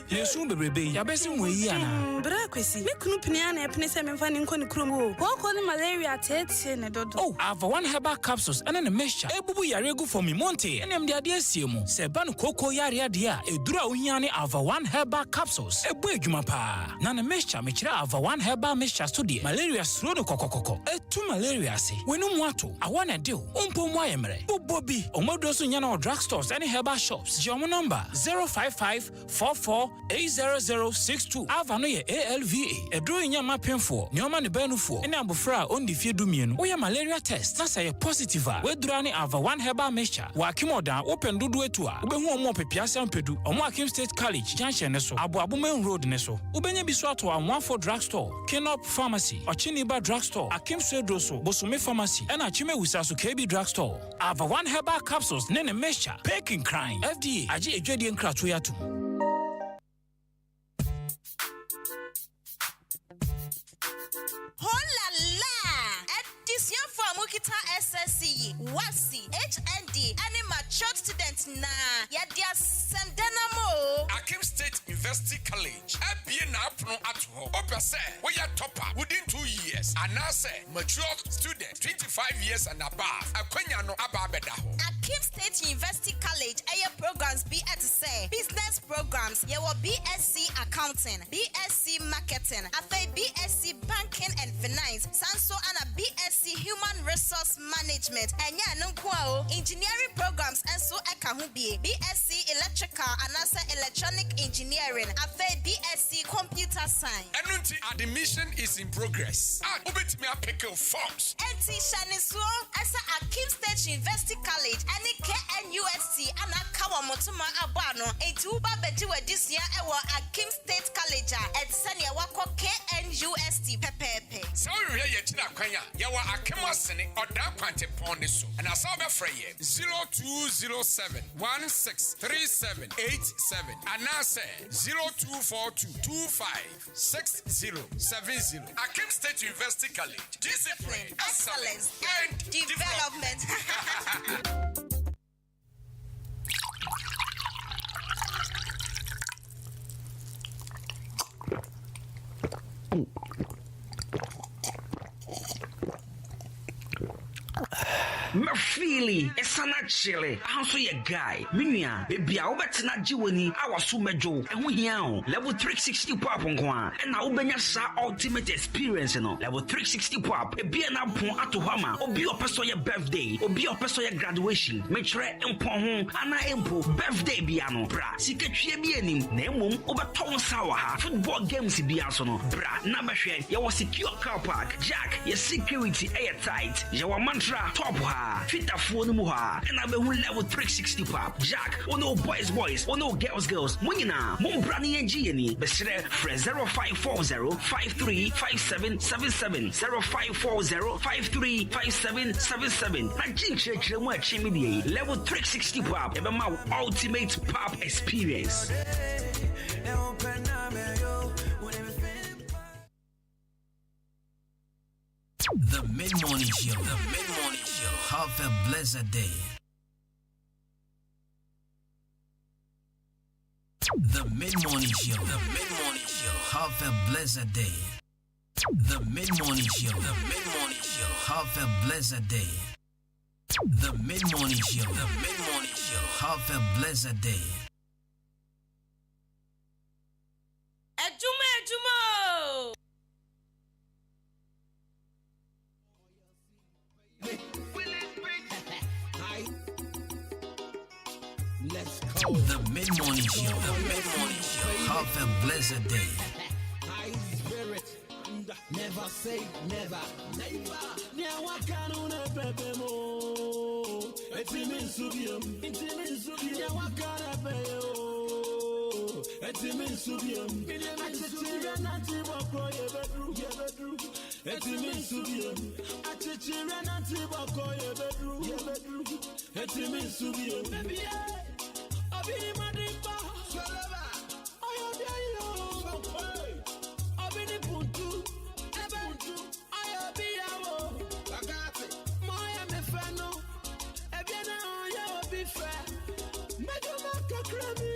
Yes, soon be baby. Yabesim we yana. Braquisi, Mikuniana, Penisam finding Conicrum. Walk on malaria, tets in a dodo. Oh, I have 1 herbal capsules and then a mixture. Ebu Yarego for me Monte, and I'm the idea Simu. Seban Coco Yaria dia, a drawing of 1 herbal capsules. A big mapa. Nana mixture, Michra of 1 herbal mixture study. Malaria slono coco. A 2 malaria say. When you want to, I want to do. Umpo Moyemre. Bobby, Omodosu Yana drugstores and herbal shops. Jomo number 055-44-80062. Avano ALVA. A drawing yama painful. Nyoman Benufo. And Abufra on the Fiedumian. Oya malaria test. Nasa ye positive. We drani ava 1 herbal mixture. Wakimoda open dudu etua. Ubehu omo pepiasa mpedu. Omo Akim State College. Junction neso. Abu Main Road neso. Ubenye biswato wa 14 drugstore. Kenop Pharmacy. Ochiniba drugstore. Akim Swedoso. Bosume Pharmacy. And Achime Wisasu KB drugstore. Ava 1 herbal capsules. Nene mesha. Peking crime. FDA. Aji ejedi enkratoyatu. Hola la! Edition for Mukita SSC, WASI, HND, and mature students na. Yadia Sandanamo. Akim State University College. FBA na apno at home. Opa say, we are topper within 2 years. And now say, mature student, 25 years and above. Akwenya no ababedaho. Akim State University College, aya programs be at say, business programs, ye will BSc Accounting, BSc Marketing, afe BSc Banking and Finance, Sanso and a BSc Human Resource Management, and ya nunkwao, engineering programs and so ekahubie, BSc Electrical and also Electronic Engineering, afe BSc Computer Science. Enunti admission is in progress. Ubit me a pick of forms. NT Shaniso, as Akim State University College, and KNUST, and a Kawamotuma Abano, a tuba bejiwa this year, Akim State College, at Sanya Wako KNUST Pepe. So we are yet in Akanya, Yawa Akimasini, or Dakwante Poniso, and I saw the Frey 0207 163787, and now say 0242 256070. Akim State University College, discipline, excellence, and development. Mafili, esana chile. How ye guy? Minya, baby, I betina jiwani. I was so mejo. And we here level 360 pop on one. And now Benya sa ultimate experience no. Level 360 pop. E be na pon ato hama. Obi opeso your birthday. Obi opeso your graduation. Make sure empon ho. Ana empo birthday biano. Bra. Siketwie bi anim. Na emom obeton sawa ha. Football games bi aso no. Bra. Na behwe. Ye was secure car park. Jack. Your security airtight. Ye wa mantra top ha. Twitter phone muha. And I be level 360 pop. Jack. Oh no boys. Oh no girls. Munina. Mum brani NG. Besre. 0540 535777 0540 535777. Na jinche mo achimidi level 360 pop. Ebe ma ultimate pop experience. The Mid-Morning Show. Have a blessed day. The Mid-Morning Show. Have a blessed day. The Mid-Morning Show. Have a blessed day. The Mid-Morning Show. Have a blessed day. Ejumo. Let's go. The mid-morning show. The mid-morning show. Have a blessed day. High spirit. Never say never. Never. Nyawakanuna pepe mo. Etimin subium. Etimin subium. Nyawakana pepe mo. Etimin subium. Achichira nati wako yebedru. Etimin subium. Achichira nati wako yebedru. Etimin subium. Baby, Abi Madiba. Soleva. Oyobiayo. Abi ni puntu. Ebuntu. Ayobiawo. Bagati. Moya mefano. Ebiana oya obife. Meduma kakrami.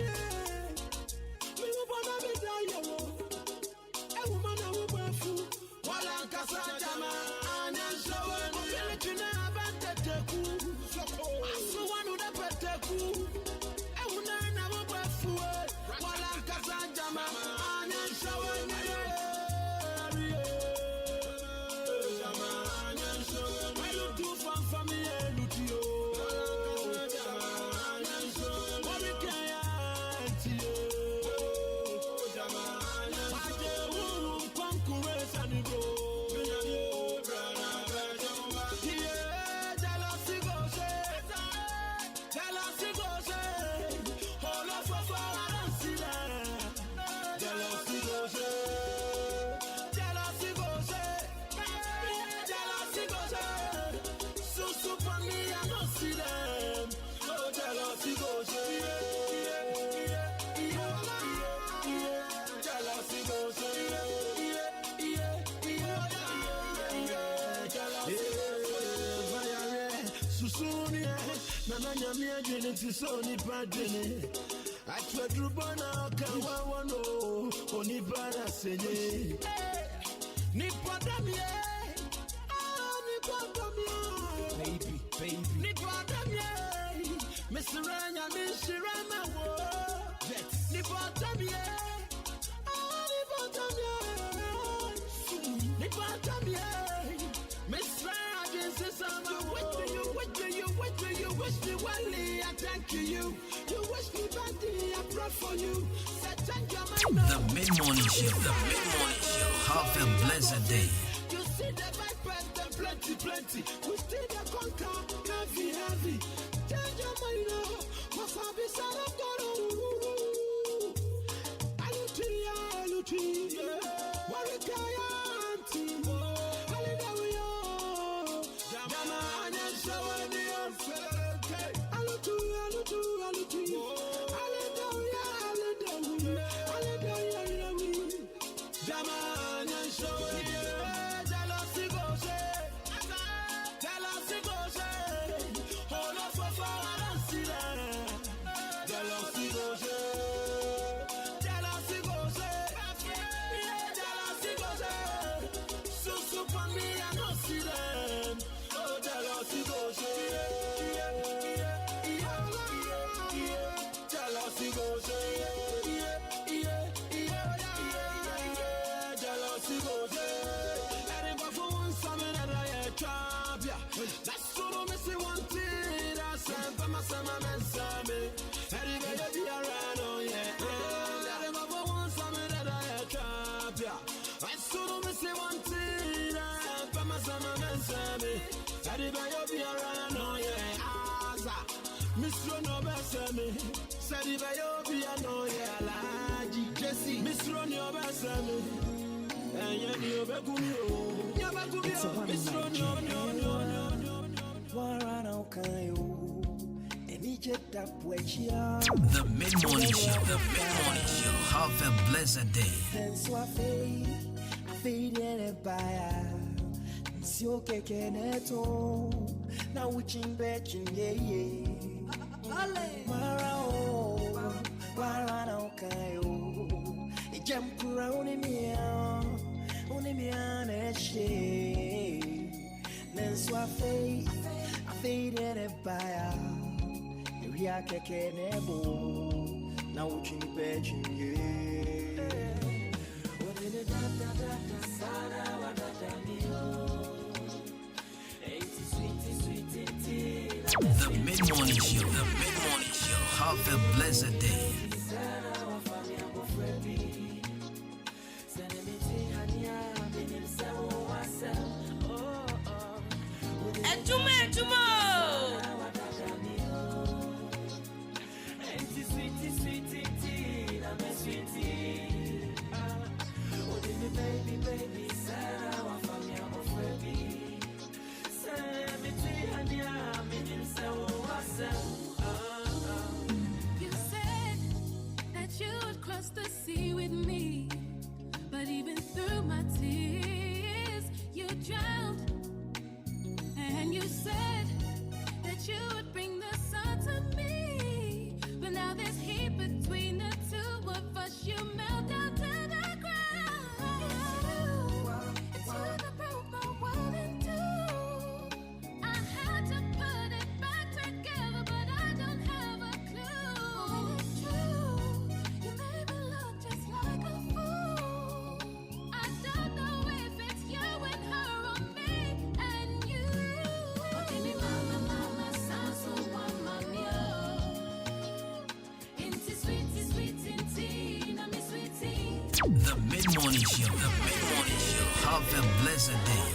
Sony Padene, I tried to burn out Kawano, Onibara Sene, Nipadamia, baby, Nipadamia, Mr. Ranya, Miss Rama, Nipadamia, Nipadamia, Miss Ranya, you wish me well, I thank you. You wish me badly, I pray for you. The mid-morning show. The mid-morning show. Have a blessed day. You see the vipers, them plenty. We still the conquer, heavy. Change your mind now. What's up, is all of God? Aluti. Warikaya auntie. Hallelujah. Jamana shawani on Alutu. Jamana shawani. Jealousy goes. Hold up for I don't see that. Jealousy goes. So for me, I don't see them. Oh, jealousy goes. Jealousy goes. Jealousy goes. Everybody for one summer that I trap ya. That's what I miss one thing. I said, but my summer man saw me. Everybody be around, oh yeah. Everybody for one summer that I trap ya. That's what I miss one thing. I said, but my summer man saw me. Everybody be around, oh yeah. Aza, Mr. No Besame. Everybody be around, oh yeah. Laji, Jesse, Mr. No Besame. It's a one night The mid-morning show. The mid-morning show. Have a blessed day. The mid-morning show. The mid-morning show. Have a blessed day. You said that you would cross the sea with me, but even through my tears, you drowned. And you said that you would bring the sun to me, but now there's heat between the two of us. You melt down to the ground. It's you that broke my world in two. I had to put it back together, but I don't have a clue. It's true, you made me look just like a fool. I don't know if it's you and her or me and you. Baby, mama, sound so mama, into sweetie, na me sweetie. The Mid-Morning Show. The Mid-Morning Show. Have a blessed day.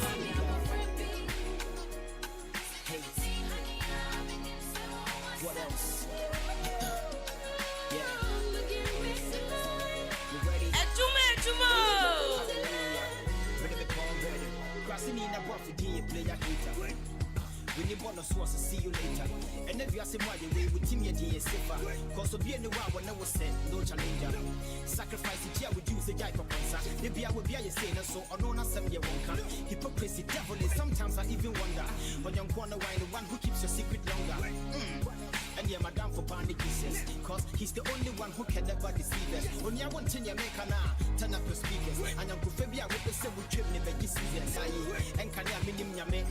What else? Crossing in a buffy day, play a hater. When you want to see you later. And if you ask him why you way with Timmy D safer. Cause to be anywhere when I was said, no challenger. Sacrifice it here with you, the guy for concert. Maybe I will be a saying so or no, not some year won't. Hypocrisy, devil is sometimes I even wonder. When you're corner wine, the one who keeps your secret longer. And yeah, madam for panic pieces. Cause he's the only one who can never deceive us. When you want to make an turn up your speakers. And I'm Kufabia with the same with trip, never seasons. And can I mean Yame?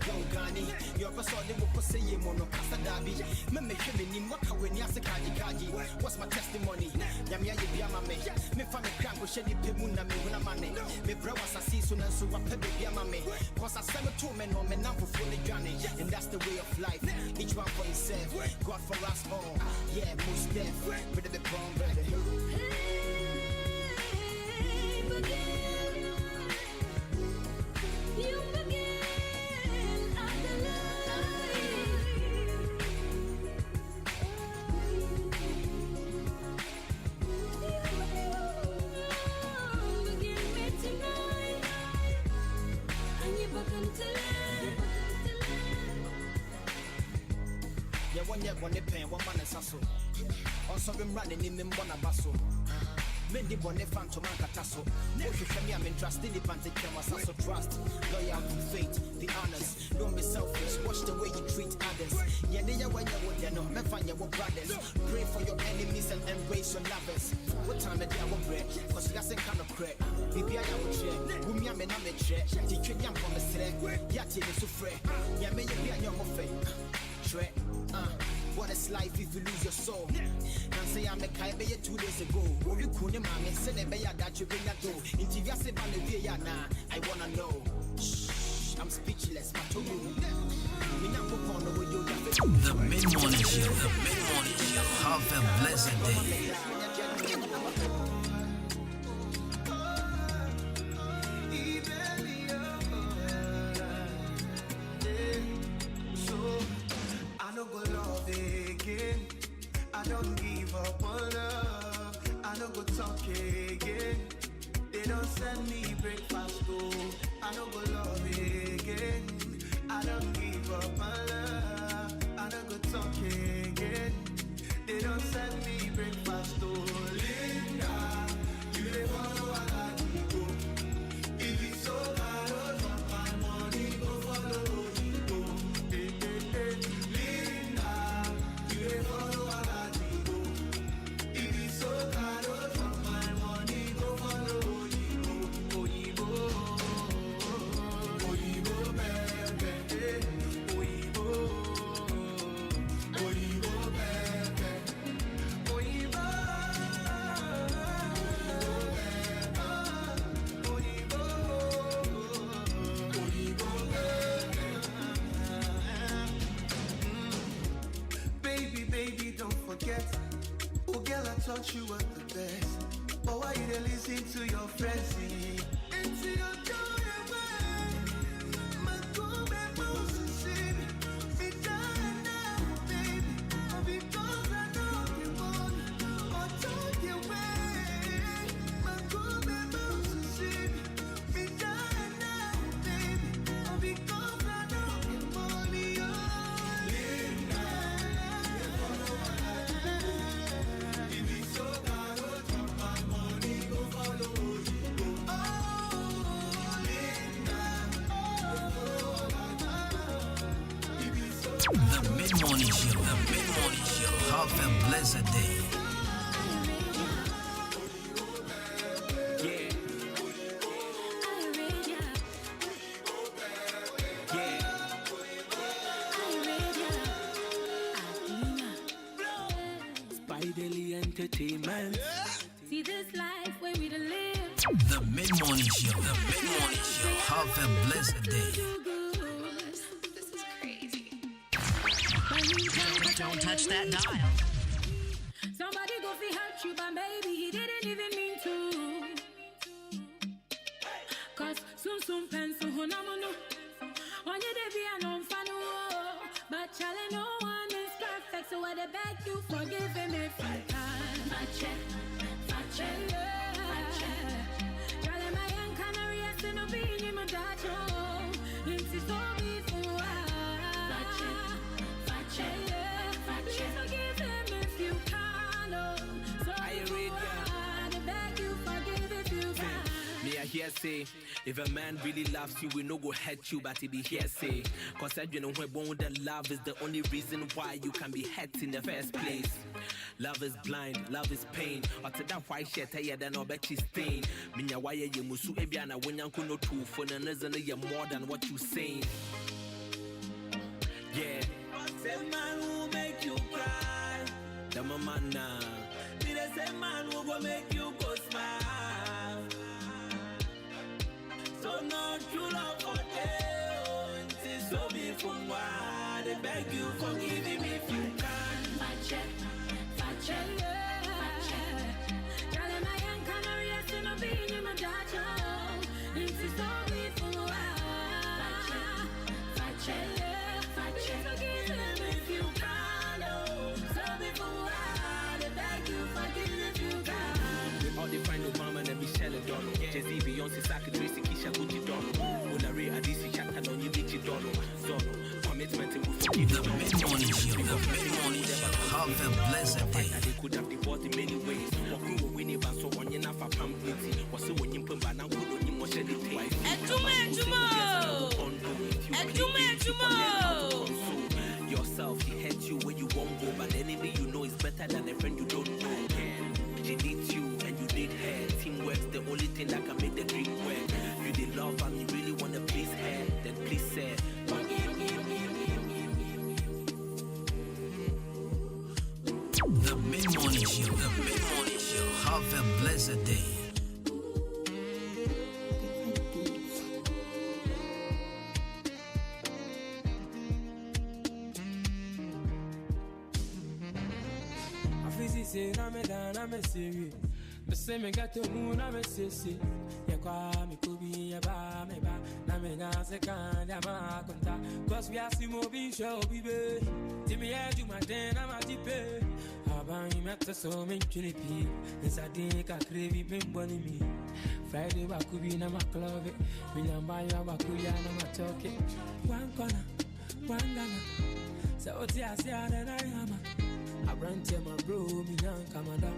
Young Gani, your person will say you mono Casadabi. Meme Himini, what when Yasakadi Kaji. What's my testimony? Yamia Yamame. Me family cramp with Shady Pimuna, me when I'm money. Me brothers I see soon and so what Pepe Yamame. Cause I send 2 men on me now for fully Johnny. And that's the way of life. Each one for himself. God for us all, yeah, most deaf, ready to be born, ready. You begin after begin me tonight, and you welcome to life. Yeah, one year, one pen, one man is also. Also, been running in the Bonabasso. Many bonnet phantom and catasso. If you me, I'm interested in Pantic Camas, also trust, loyalty, faith, the honors. Don't be selfish, watch the way you treat others. Yeah, they are when you know, me find your brothers. Pray for your enemies and embrace your lovers. What time of day I will break? Cause you got some kind of crack. Maybe I will check. Whom you may not make check. Teach you young from the threat. Yati is so free. Yeah, may you be on your face. What is life if you lose your soul? And say I'm a Kai 2 days ago. What you couldn't mammy said a bear that you bring that door. Into your sip on the via now. I wanna know. Shh, I'm speechless, but to you. The Mid-Morning Show. The Mid-Morning Show. Have a blessed day. I don't give up on love. I don't go talk again. They don't send me breakfast though. I don't go love again. I don't give up on love. I don't go talk again. They don't send me breakfast though. Linda, you never know what I do. If it's so hard, I'll drop my money, go follow you go. Linda, you never know what I do. thought you were the best. But why you didn't listen to your friends? Into your joy away. My good memories to see me. Me die now, baby. Because I know you want or talk your way. My good memories to see me. Me die now, baby. Because I know you want me. The Mid-Morning Show. The Mid-Morning Show. Have a blessed day. Spiderly Entertainment. See this life where we live. The Mid-Morning Show. The Mid-Morning Show. Have a blessed day. Don't touch that dial. Somebody go fi hurt you, but maybe he didn't even mean to. Cause soon pencil honamunu. On your day be an unfanu. But challenge no one is perfect, so I beg you forgive him if you can. Fache. Challenge my Ahenkan Akan no be in my dacho. Insist on me for Fache. Forgive him if you can. So I beg you forgive if you can. Me I hear say, if a man really loves you, we no go hurt you, but he be here say. Cause I don't know when that love is the only reason why you can be hurt in the first place. Love is blind, love is pain. Or to that white shirt, I don't know bet you stain. Minya why you musu ebiana when yanku no two for the nazana you more than what you saying. Yeah. Same man who make you cry. The mama now. Be the same man who go make you go smile. So no true love for them. So be from why they beg you forgive him if you can. Fache. Chale my Ahenkan Akan no be in my dacho. Insist on me for Fache. Forgive him if you can. So before I beg you forgive if you can. All the final mama and Michelle Dono. Jay-Z, Beyonce, Saka, Tracy, Keisha, Gucci, Dono. Unare, Adisi, Chata, no, you bitch, Dono. Zono, commitment and forgive. The Mid-Morning Show. The Mid-Morning Show. Have a blessed day. They could have divorced in many ways. Walking away, never so on your nafa pampity. Was so when you put banana, you must have it. Yourself, he hates you where you won't go, but the enemy you know is better than a friend you don't know. She needs you and you need her. Teamwork's the only thing that can make the dream work. You did love and you really want to please her, then please her. The Mid-Morning Show. The Mid-Morning Show. Have a blessed day. I'm serious. The same got to moon, I'm a sissy. Ya kwami kubi ya ba me ba na me na se kan ya ma konta. Cause we are simo bi show bibe. Timi ya ju ma den na ma dipe. Aban yi meta so me chiripi. Nsa din ka krevi me mboni mi. Friday ba kubi na ma club. Mi nyamba ya ba kuya na ma choke. One corner, one gana. So oti asia na na yama. I run to my bro, me young Canada.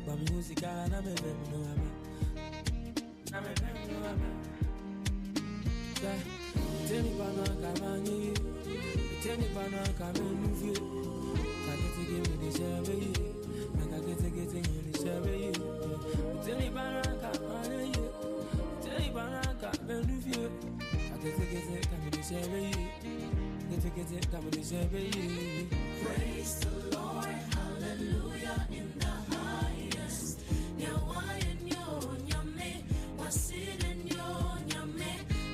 But music, I'm a baby, no, I'm a baby, no, Tell me, Banana, come on, tell me, Banana, come and move you. I get to give me the survey. I get to get in the survey. Tell me, Banana, come on, tell me, Banana, come and move you. I get to get it, come in the survey. Get it, come in the survey. Praise the Lord, hallelujah, in the highest.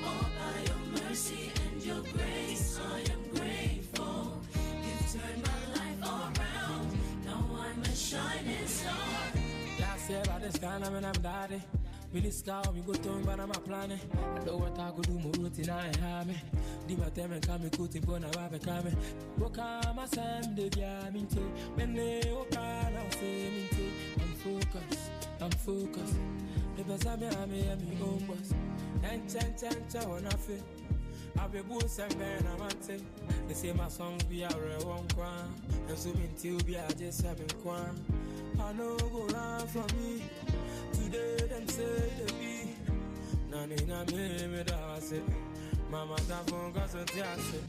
All by your mercy and your grace, I am grateful. You've turned my life around, now I'm a shining star. I'm daddy. Billy Scout, we go to him, but I'm a planning. I know what I could do, more routine, I have me. Dima them and come, go to Bona Rabe Kame. Boka, my Sam, the Yaminte. When they open, I'll say, Minte. I'm focused. The best I'm my own boss. And Chan, when I feel. I'll be boss and man, I'm at it. They say my songs be a real one crown. And so until be I just having crown. I know go round from me. Today them say they be. Nani na me da say. Mama ta phone got so say.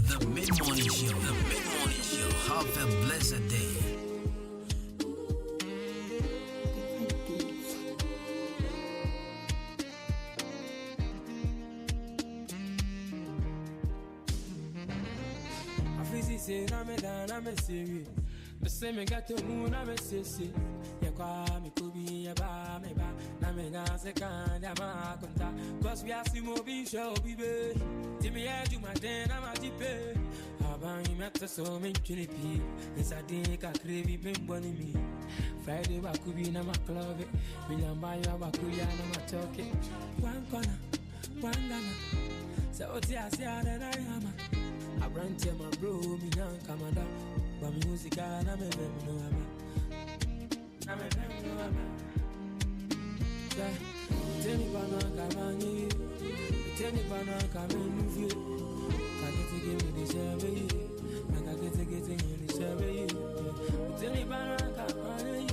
The mid-morning show. Have a blessed day. Say na me da na me serious. The same me got to moon na me say. Ya kwa me kubi ya ba me ba. Na me na se kan ya ma konta. Cause we are see mo be show be be. Timmy ya do my den na ma dipe. Aban you met so me chinipi. Nsa de ka krevi me mboni mi. Friday wa kubi na ma club. William ya wa kuya na ma choke. One corner, one gana. So oti asia na yama. I ran to my bro, me young Canada. But music, I'm a no I'm Tell me, Banana, tell me, Banana, come in with you. I get to give me the survey. I get to get in the survey. Tell me, Banana, come in.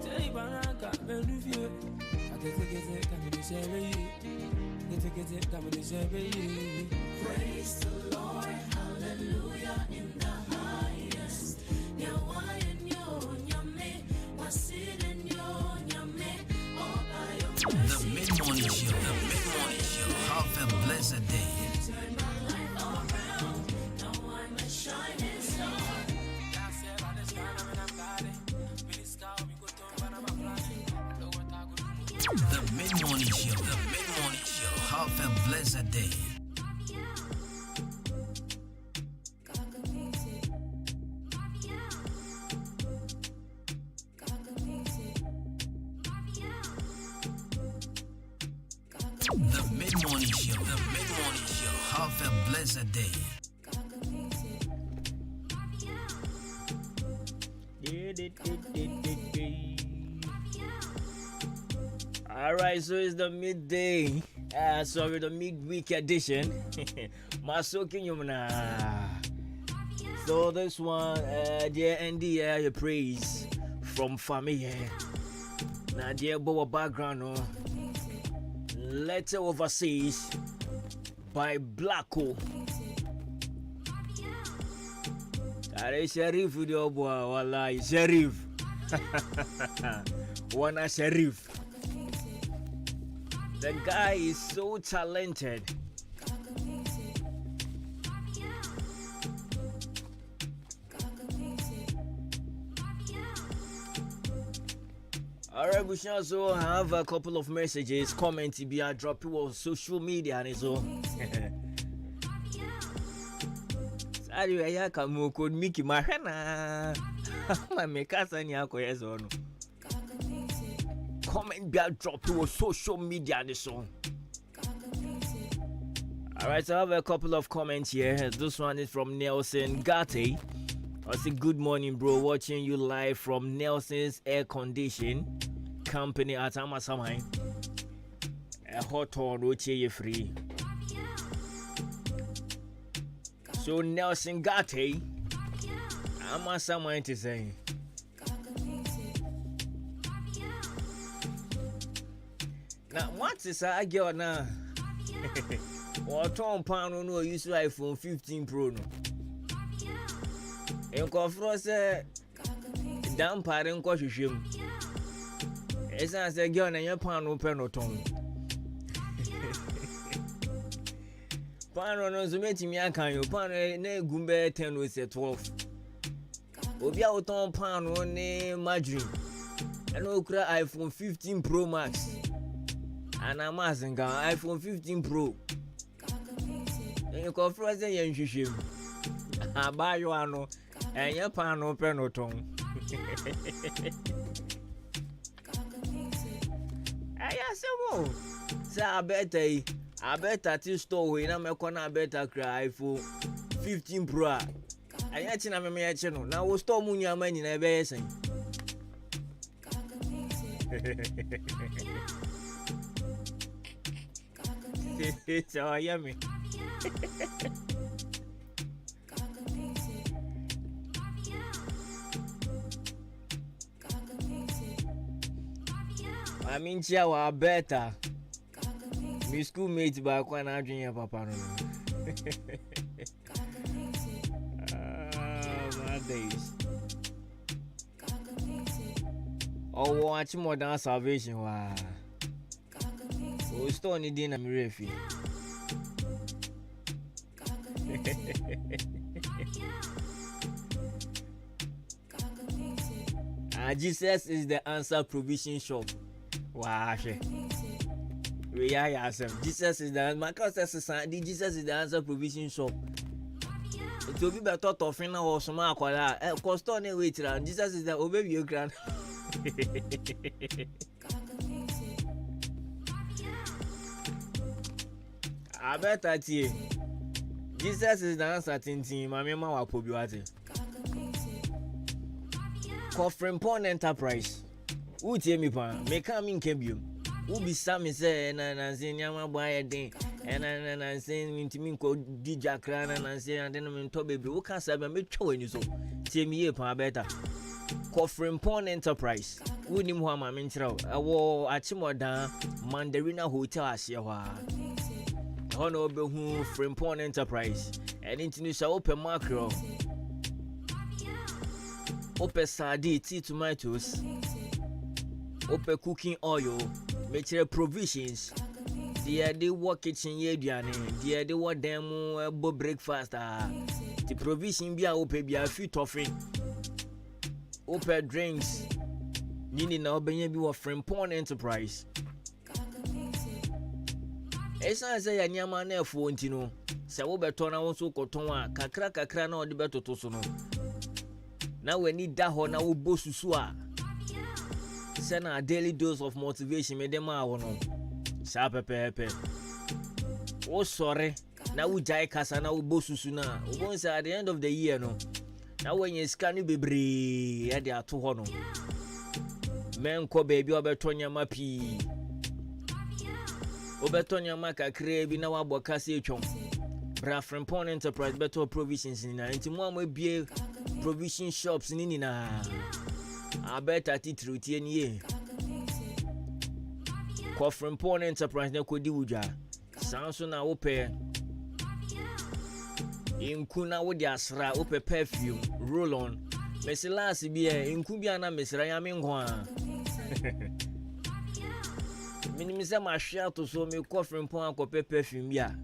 Tell me, Banana, come in with you. I get to get it, come in the survey. Get it, come in the survey. Praise the Lord, hallelujah in the highest. Nyawayan yo nyame, wasilin yo nyame. All by your mercy. The mid-morning show. Have a blessed day. Turn my life around. Now I'm a shining star. The mid-morning show. Have a blessed day. The mid-morning show. Have a blessed day. Alright, so it's the midday. The midweek edition. Masoking Yumna. So this one, dear Andy, your praise from family. Now, dear Boa background, Letter Overseas by Blacko. That is Sheriff video boy, wallahi Sheriff. Wanna Sheriff. The guy is so talented. Alright, we shall also have a couple of messages, comments, be a drop on social media and so. Anyway, I can could Mickey Mahana. My makers and Yako. Comment be a drop on social media and so. Alright, so I have a couple of comments here. This one is from Nelson Gate. I say good morning, bro. Watching you live from Nelson's Air Condition Company at Amasamai. A hot one, which you free. So Nelson Gate, Amasamai to say. Now what is I get now? Or Tom Pano no use iPhone 15 Pro no. Enkofro se dan pare nko hwehwem. Esa se girl na ye pano pe no ton. Pano no so metimi akan yo pano na egumbe 10 o se 12. Obi a oton pano ne margarine. Eno okura iPhone 15 Pro Max. Ana mazinga iPhone 15 Pro. Enkofro se ye hwehwem. Abayo ano enye pano pe no ton. Ayasemo. Say I better to store we na me kona better cry iPhone 15 Pro. Ayachi na me yachi no. Na wo store mu nyama nyina ebe yesen. So yummy. I mean, wa better. My schoolmate back when I drink your papa. My days. Oh, watch more than salvation. Wow. Oh, stone it in a miracle. Jesus is the answer provision shop. Wow, we are yourself. Jesus is the my cousin Sandy. Jesus is the answer provision shop. It will be better to find out some aqua. Cost on a wait around. Jesus is the overview grand. I bet that you. Jesus is the answer to my mama will put you at it. Coffin Pond Enterprise. Who tell me, pa? Me come in Kebium. Who be Sammy say, and saying, Yama buy a day, and saying, to me, called DJ Cran, and saying, and then I'm Toby, who can't say, I'm showing you so. Tell me, pa, better. Coffin Pond Enterprise. Who knew how my mentor? I wore at Chimoda, Mandarina Hotel, Asiawa. Honorable who Frimpon Enterprise, and international open macro. Open sardine, tea tomatoes. Open cooking oil, make provisions. They work kitchen yediane. They work them breakfast. The provision be open be a few toffee. Open drinks. Nini na obenye bi wo Frimpon Enterprise. Esa say ya nyama na efo ntino. Se wo beto na wo so koton a kakra na odi betoto so no. Na we need da ho na wo bosusu a. Send a daily dose of motivation me dem a wo no. Sha pepepe. Oh sorry. Na wo jai kasa na wo bosusu na. Wo gon say at the end of the year no. Na when you scan bebre e dey ato ho no. Men ko baby obeto nyama pi. Obeto nyama kakra bi na wabo kasa etwom. Bra Frimpon Enterprise better provisions ni na nti mo amabie provision shops ni na. I bet at it routine ye. Ko Frimpon Enterprise na kodi wuja. Sanso na ope. Inkuna wo di asra ope perfume roll on. Mesilasi bi inku bia na mesra ya menko a. Minimisa ma hwea to so me ko Frimpon akope perfume bia.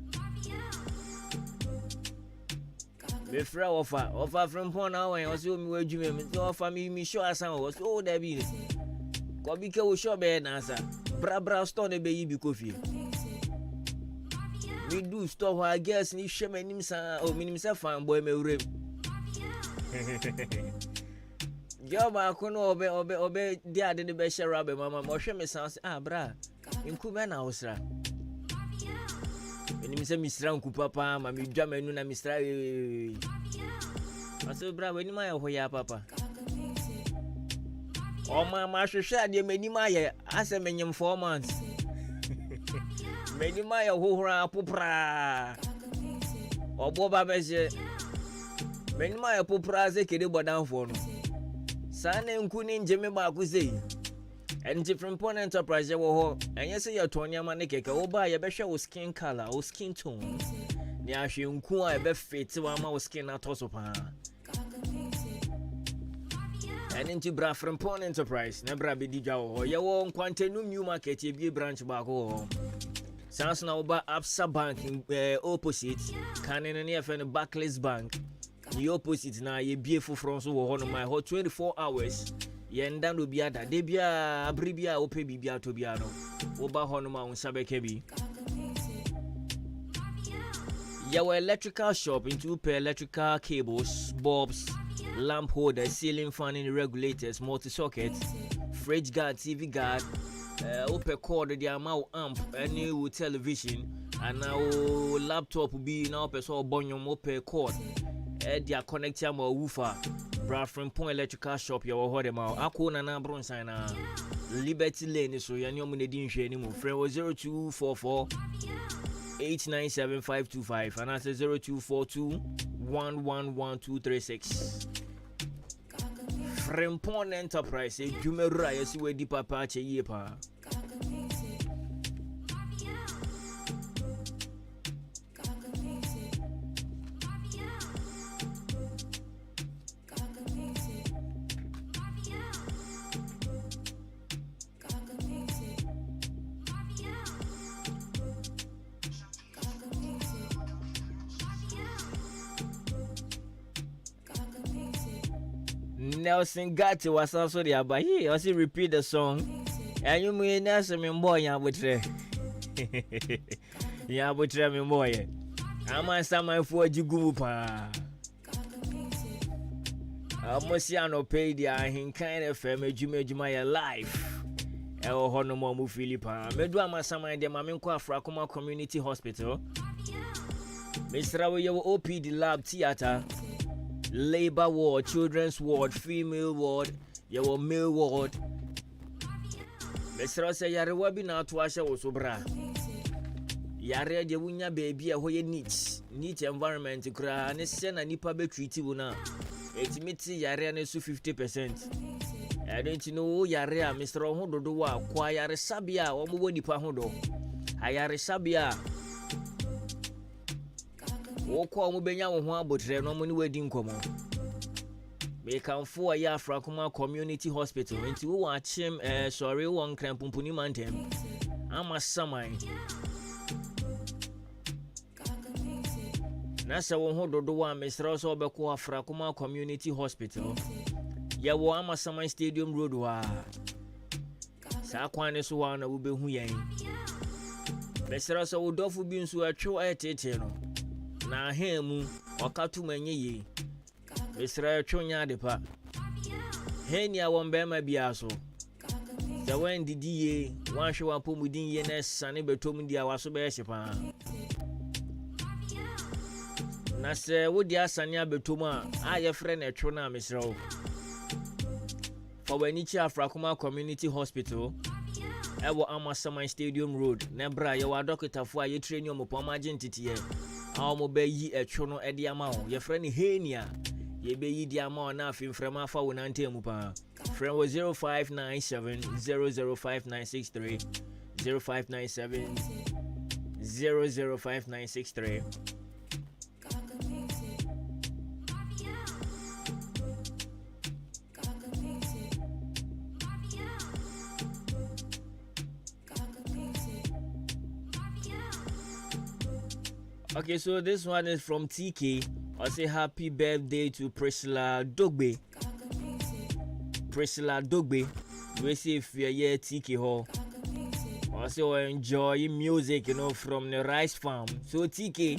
Me fra offer Frimpon na wen o se o mi wadwuma me offer me show asan o so o da bi ko bi ke wo show be na asa bra store ne be yi bi kofi me do store wa guess ni hwe manim sa o minimisa fan boy me wurem Joba kono obe dia de be share be mama mo hwe me san bra inku be na osra eni se misra nku papa ma me dwa manu na misra aso bra weni ma ya hoya papa o ma hwehwe ade mani ma ya ase menyem 4 months mani ma ya hohora popra obo ba beje mani ma ya popra ze kede bodanfo no sana nku ni njeme ba ku sei enti Frimpon Enterprise wo ho enye se ya tonya ma ne keke wo ba ya behwe wo skin color wo skin tone ni ahwe nku a be fit wa ma wo skin atoso pa enti bra Frimpon Enterprise na bra be dija wo ye wo nkwantenu new market e bi branch ba ko ho sans na wo ba Absa Bank opposite kanene ne FN Barclays Bank the opposite na ye bie foforo so wo ho no my hot 24 hours yenda no bia da de bia abri bia ope bibia to bia no wo ba ho no ma unsa beke bi your electrical shop into per electrical cables bulbs lamp holder, ceiling fan and regulators, multi-socket, fridge guard, TV guard, open cord, the amount amp, any television, and now laptop will be now person bonyum open cord, they are connecting my woofer, from Point Electrical Shop, your hold them out. Akuna na bronze na Liberty Lane, so you're not going to anymore. Friend was 0244 897 and I said 0242 111236. Frempon Enterprise, a Jumera, yes, where the papa yepa. Nelson Gatti was also there, but he also repeat the song. And you may Nelson me boy, ya butre. Ya butre me boy. I'm a summer for Jigupa. Mosiano paid the Ahenkan Akan Jumaya life. El Honomo Philippa. Medua Sama de Maminqua Frakoma Community Hospital. Mr. OPD Lab Theater. Labor ward, children's ward, female ward, your male ward. Mr. Say yare wabi na tuasha wosobra. Yare de wunya baby a hoye neat environment kra ne se na nipa be treat you na. Etimiti yare na su 50%. I don't know yare a Mr. Hododo wa kwa yare sabia wo mo nipa hodo. Ayare sabia. Woko omo benya wo ho abotre no mo ni wadi nkomo. Me kan fo ya Afrakuma Community Hospital enti wo achim sorry won krampumpuni mantem. Ama samai. Na se wo ho dodo wa mesra so obeko Afrakuma Community Hospital. Ya wo ama samai Stadium Road wa. Sa kwane so wa na wo behu yen. Mesra so wo dofu bi nso atwo etete no. Na hemu wakatu menye ye Misra chonya depa henia wombema biaso the when did ye wan hwe wapomudin ye na sane betom dia waso be hyepa na se wodi asane abetom a aye frɛ na etwo na Misra wo for wani chi Afrakuma Community Hospital ewo Amasaman Stadium Road na bra ye wa dokitafo a ye train yo mopoma agentitiye Almo be yi etwono edi ama wo ye frɛ ne henia ye be yi di ama wo na afim frɛma fa wo nante mu pa frɛ wo 0597005963 0597005963 Okay, so this one is from TK. I say happy birthday to Priscilla Dogbe. Priscilla Dogbe. We say if you're here, TK ho. Also enjoy music, from the rice farm. So TK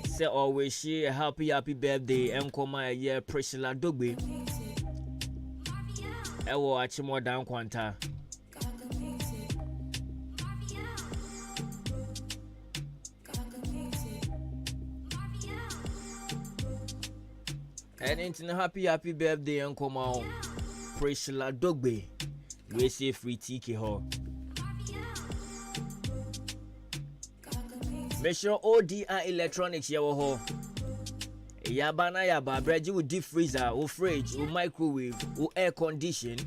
say always say a happy birthday and come my year Priscilla Dogbe. I will watch more down quanta. And into happy birthday and come out Priscilla Dogbe. We say free TK ho. Make sure ODI Electronics yawo ho. Yaba bread with deep freezer, or fridge, or microwave, or air condition.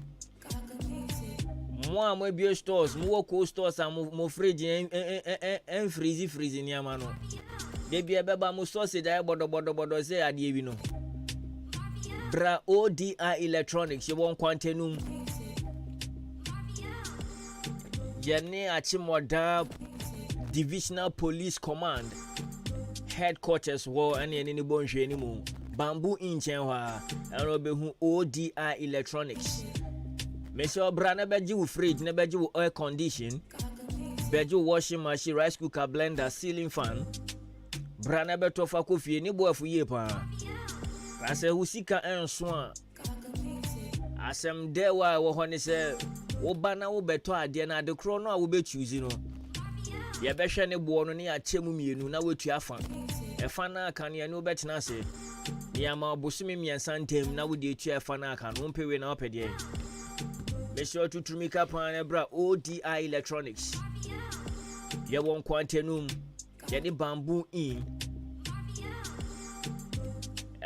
More maybe stores, more cold stores and more fridge and freezing yamano. They be a baba musosi da bodo say adievino. Bra ODI Electronics, you won't quantenum. Yane Achimoda Divisional Police Command Headquarters war and any bonje anymore. Bamboo in Chenwa and Robehu ODI Electronics. Monsieur Brana Beju fridge, Nebeju air condition, Beju washing machine, rice cooker, blender, ceiling fan. Brana Betofa Kofi, any boy for yepa. Ase usika enso a asem de wa wo ho ne se wo ba na wo beto ade na ade kro no a wo be choose no ye be hwe ne bo no ne ya chemu mienu na wetu afa efa na aka ne ne wo betina se ya ma bosumi miensa ntem na wo de etu efa na aka no mpewe na opede be sure to trumika pan ebra ODI Electronics ye won kwantenum ye de bamboo in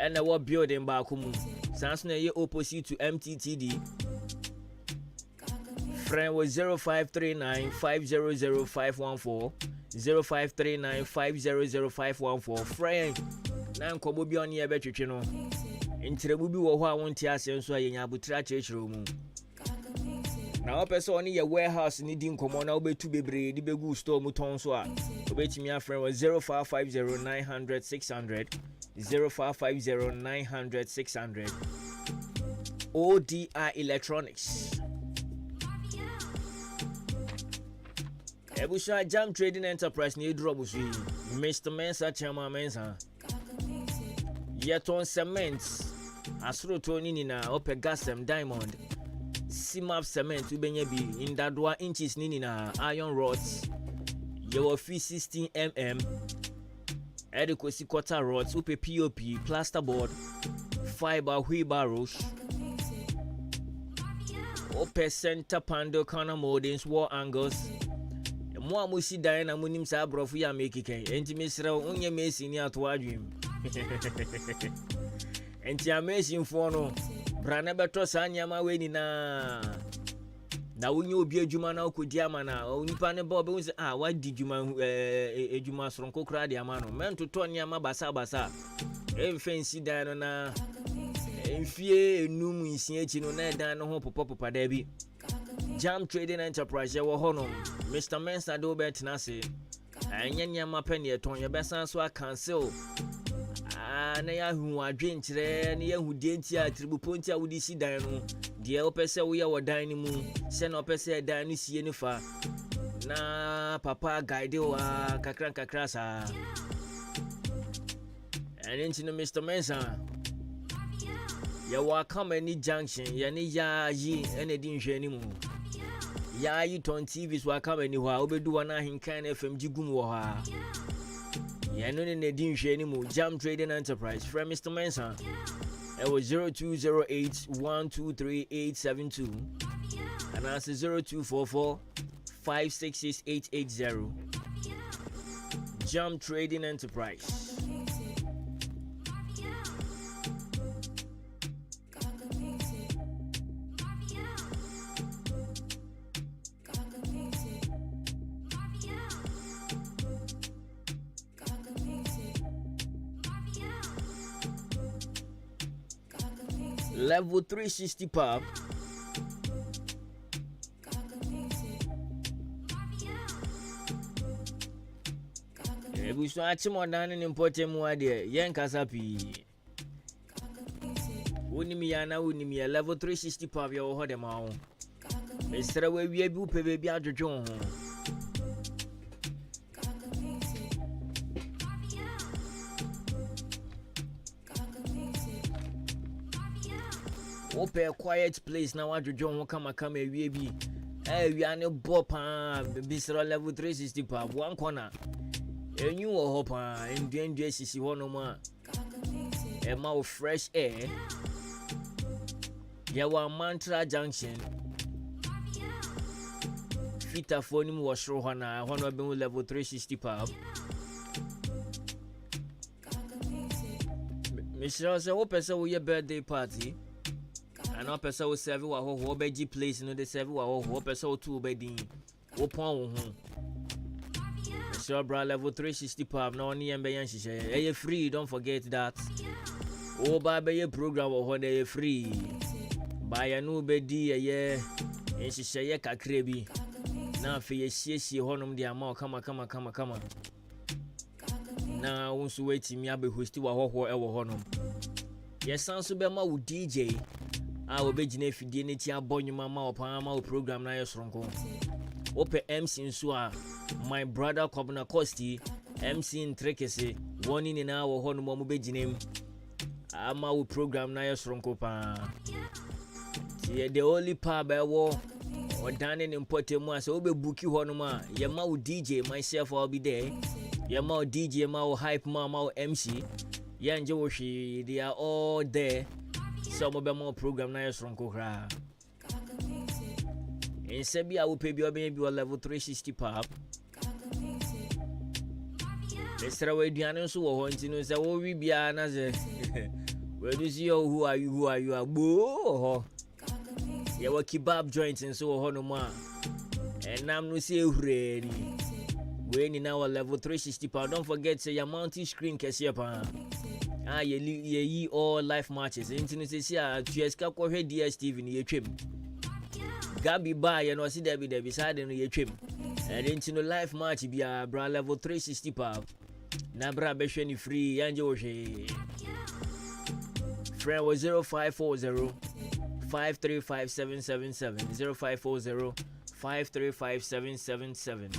and our building back home. Sans na ye opposite to MTTD. Friend was 0539 500 514 0539 500 514. Friend, nan kobo bi on ye betwetwe no. Entrebu bi wo ho a wonti ase nso a yenya abutra chechero mu. Na opese oni ye warehouse ni di nkomo na obetu bebre di begu store mu ton so a. Obetimi a friend was 0550 900 600 0550 900 600 ODI Electronics. Ebusha Jam Trading Enterprise ni drobusu Mr. Mensa Chama Mensa Yeton Cement Asro Tony Nina Ope Gasem Diamond Simap Cement ubenye bi Indadwa inches nina iron rods Yewo fee 16mm Adequacy quarter rods, upe POP, plasterboard, fiber wheelbarrows, ope center panel corner moldings, wall angles. Mo amusi dine amunim sa brofu ya make ken. Enti mesra unye mesi ni ato adwim. Enti amesi mfo no. Brana beto sa nyama we ni na wunye obi adwuma na okodi ama na onipa ne ba obe se wadi dwuma adwuma soronko kra de ama no mentoto ne ama basa emfensi dan no na emfie enum nsia echi no na dan no ho popopopa da bi Jam Trading Enterprise wo ho no Mr. Mensa do betna se anya nyama pe ne eton ye besan so a cancel na ya hu adwen kire na ya hu de ntia tribu ponti a wudi si dan no de opese wo ye wo dan ni mu se na opese dan ni sie ni fa na papa guide wa kakra sa and no Mr. Mensa ya wa come ni junction ya ni ya yi ene di nhwe ni mu ya yi ton TV so come ni ho a obedu wa na Ahenkan FM jigum wo ha ya no ne di nhwe ni mu Jam Trading Enterprise from Mr. Mensa. It was 0208 123872 and that's 0244 566 880. Jam Trading Enterprise. Level 360 pub. We so achi mo dan ni importe mu ade yen kasa pi. Woni mi ya na woni mi level 360 pub yo ho de ma wo. Mesra we wi bi upe be bi adwodwo ho. Open a quiet place now. What you John come we be. Hey, we are no bopa. Bisra level 360 pub. One corner. A new hopper and then this one no more. A mouth fresh air. Yawa Mantra Junction. Fita phone was Rohana. One of them level 360 pub. Mr. So, open so your birthday party. And up person will serve you a whole beji place in the serve you a whole person 2 bedding. Open Mr. Bra level 360 pub no ni embayan she say free, don't forget that. Oh baby program or they free. Buy a new bedi a year and she say kakre bi. Na fe ye sie honum dia ma come. Na wonso wait me abe hosti wa ho e wo honum. Yes sanso be ma wo DJ. Obejine fidie ne ti abonwuma ma opan ma program na yesronko. Ope MC nso a my brother Kobna Costi MC Ntrekese woni ni na wo ho no mo bejinem. ama wo program na yesronko pa the only pa ba wo odane ne mpote mu ase obebuki ho no ma ye ma wo DJ myself I'll be there ye ma wo DJ ma wo hype ma wo MC ye nje wo hwe they are all there so mo be mo program na yesronko kra in sebi I will pay bi level 360 pop. Let's try we diane so wo honti no say wo wi bia na say where do see who are you agbo ye wa kebab joint and so ho no ma and nam no say hureri we ni na level 360 pop. Don't forget say your multi screen kese pa ye all live matches into say tueska ko hwe DStv ni ye twem Gabi ba ye no see there be side no ye twem and into no live match bia bra level 360 pop na bra be hwe ni free yanje wo hwe friend was 0540 535777 0540 535777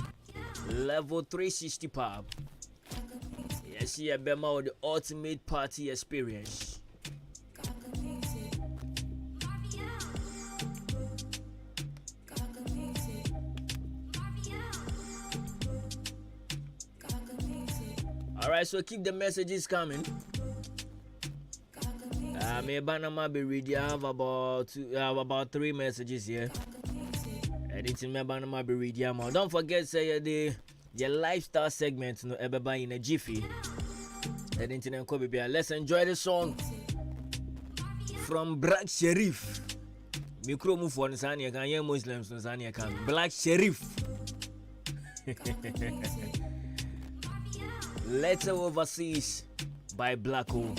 level 360 pop. Yes, yeah, Bema the ultimate party experience. Alright, so keep the messages coming. May Banama be ready. I have about 3 messages here. Editing me Banama be ready. Don't forget say the lifestyle segment no everybody in a jiffy. Editing and Kobe. Let's enjoy the song from Black Sheriff. Mikro move for Sanya can hear Muslims no Sanya can. Black Sheriff. Let's Overseas by Black Hole.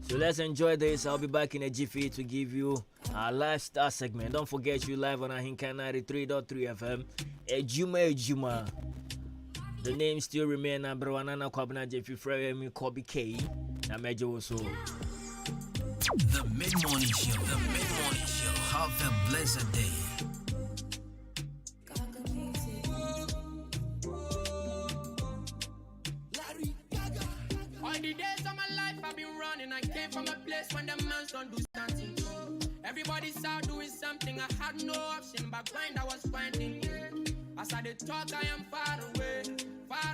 So let's enjoy this. I'll be back in a jiffy to give you our lifestyle segment. Don't forget you live on Ahenkan 93.3 FM. Ejuma. The name still remain Abroanana Kwabna Jiffy Frame Kobe K. Namejo also. The mid-morning show. Have a blessed day. All the days of my life I've been running. I came from a place when the man don't do something. Everybody's out doing something. I had no option but grind I was finding. As I did talk I am far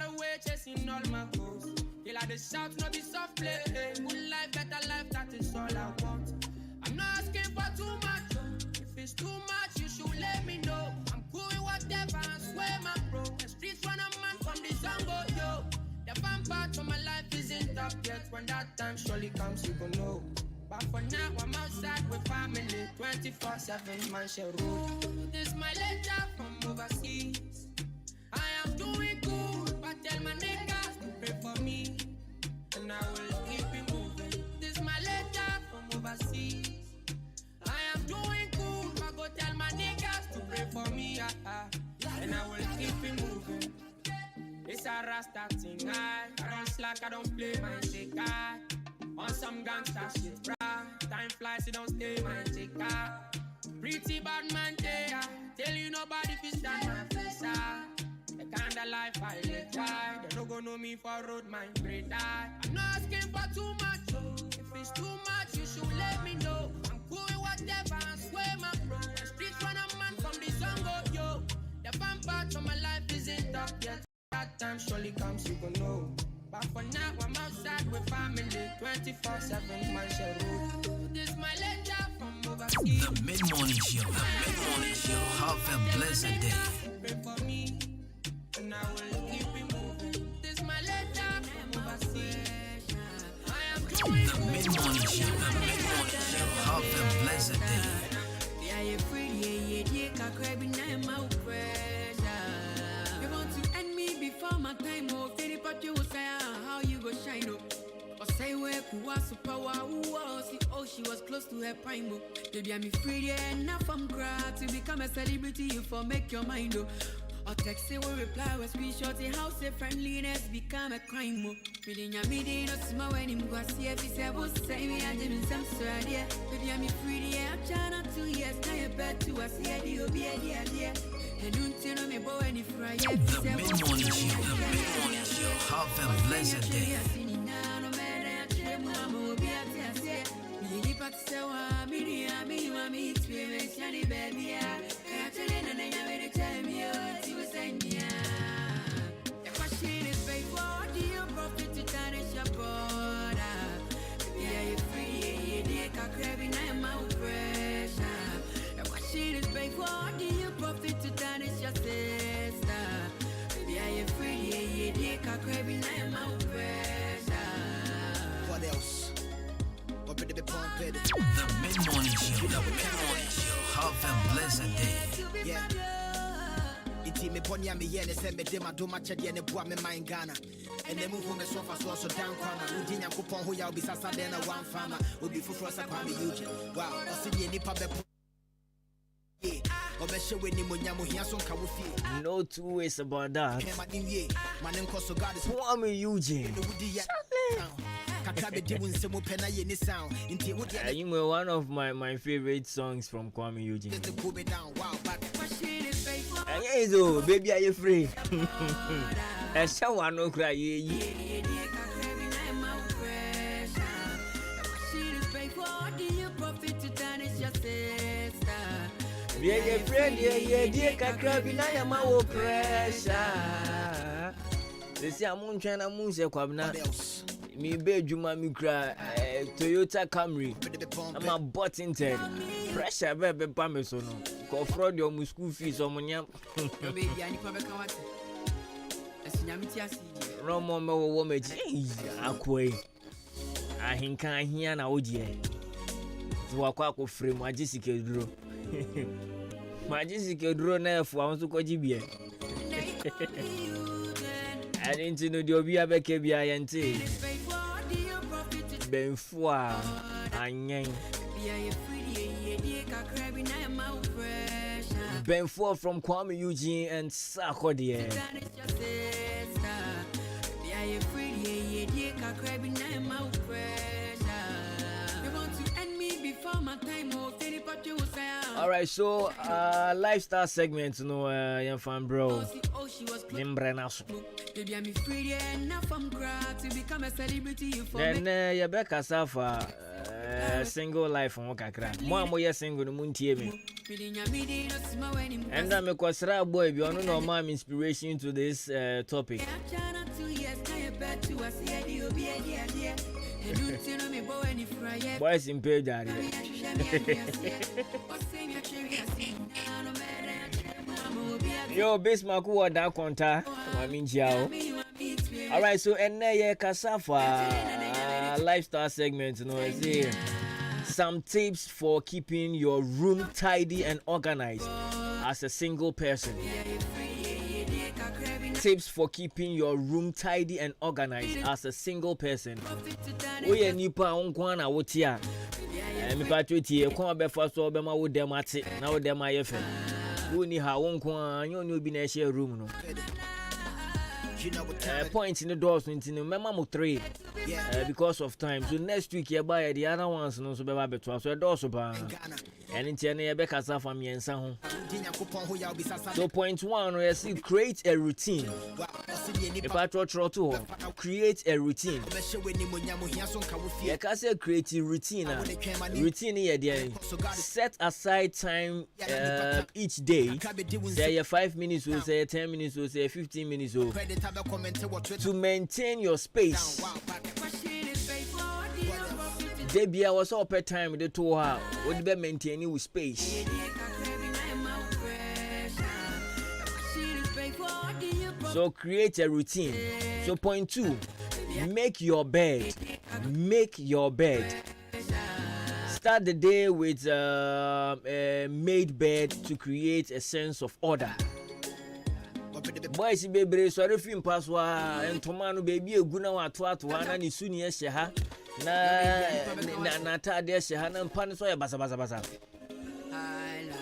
away chasing all my goals. Till I did shout not be soft play. Good life, better life, that is all I want. I'm not asking for too much. If it's too much you should let me know. I'm cool with whatever I swear my bro. The streets run a man from the jungle, yo. The fun part of my life isn't up yet. When that time surely comes, you gon' know. But for now, I'm outside with family. 24/7 man shall rule. This my letter from overseas. I am doing good, but tell my niggas to pray for me. And I will keep it moving. This my letter from overseas. I am doing good, but go tell my niggas to pray for me. And I will keep it moving. It's a rasta thing, I don't slack, I don't play my shake, on some gangsta shit, bruh. Time flies, you don't stay my shake, pretty bad man, tell you nobody fi stand my face, the kind of life I live, they don't go know me for road, my great I'm not asking for too much, if it's too much, you should let me know. I'm cool with whatever, I swear my bro. The streets run a man from the jungle, yo. The fun part of my life isn't up yet. That time surely comes, you gon' know. But for now, I'm outside with family. 24/7 man shall rule. This my letter from overseas. The mid-morning show. Have a blessed day. Pray for me, and I will keep it moving. This my letter from overseas. I am doing The mid-morning show. Have a blessed day. Yeah, you're pretty, yeah, can't grab in my before my time, oh, Philly, but you will say how you go shine up. Or say where who was power, who was she was close to her prime. Baby, I'm free, yeah, enough from crowd to become a celebrity. You for make your mind up. Or text say will reply with screenshot in house say friendliness become a crime. Feeling your meeting, not small when him go see if he say, will say me and him some swear, yeah. Baby, I'm free, yeah, I'm trying 2 years, now you're bad to us, yeah, you'll be a yeah. And don't tell me boy any fry. The mid-morning show. Have a blessed day. What else? The mid-morning show. The mid-morning show. Have a blessed day. Yeah. Iti me ponya me yene se me dema do macha de ne boa me man Ghana. Ene mu hu me sofa so down kwama. Udi nyankopon ho ya obi sasa de na one farmer. Obi fufuro sa kwa me yuji. Wow, osi ni nipa be no two ways about that. Kwame Eugene. You know one of my favorite songs from Kwame Eugene. Hey, so baby, are you free? I shall want no cry. Yeah, friend, yeah, Kakrabina, I'm our pressure. They say I'm on China Moon, say, Kwabna. Me be Juma Mikra, Toyota Camry. I'm a button ted. Pressure, baby, Pamesono. Go fraud your school fees on Munyam. No more woman, Akwe. Ahenkan Akan na Odie. Zwakwa frame, Majisica Dro. Majisica Dro na for want to go GBA. I didn't know the Obia Bekebia Yante. Benfoa Anyan Benfoa from Kwame Eugene and Sarkodie. Alright, so lifestyle segment, you know, young fan bro. Then Rebecca Safa single life from Okakra. Moya single the moon me. And I'm a Kwasra boy, you know, my inspiration to this topic. Boys in pay daddy. Yo, Bismarck, what that conta? I mean, Jiao. Alright, so and now, Kasafa lifestyle segment, you know, I say some tips for keeping your room tidy and organized as a single person. Tips for keeping your room tidy and organized as a single person. We are nipa onkwana wotia. Me patriotie kwa be fa so be ma wo dem ate na wo dem ayefe. Wo ni ha wonkwa anyo ni obi na share room no. Point in the doors into mema mo 3 because of time. So next week you buy the other ones no so be ba beto so doors ba. And in tiene ye be kasa fam yensa ho. So point 1 we see create a routine. If I try to create a routine. You can say create a routine. Routine here there. Set aside time each day. Say 5 minutes or say 10 minutes or say 15 minutes or to maintain your space. Debia was up at time with the 2 hours. Would be maintaining with space. So create a routine. So point 2, make your bed. Make your bed. Start the day with a made bed to create a sense of order. Boys baby so refim paswa entomano baby eguna wa to na ni suni ehye ha na tade ehye ha na mpa so ya basa.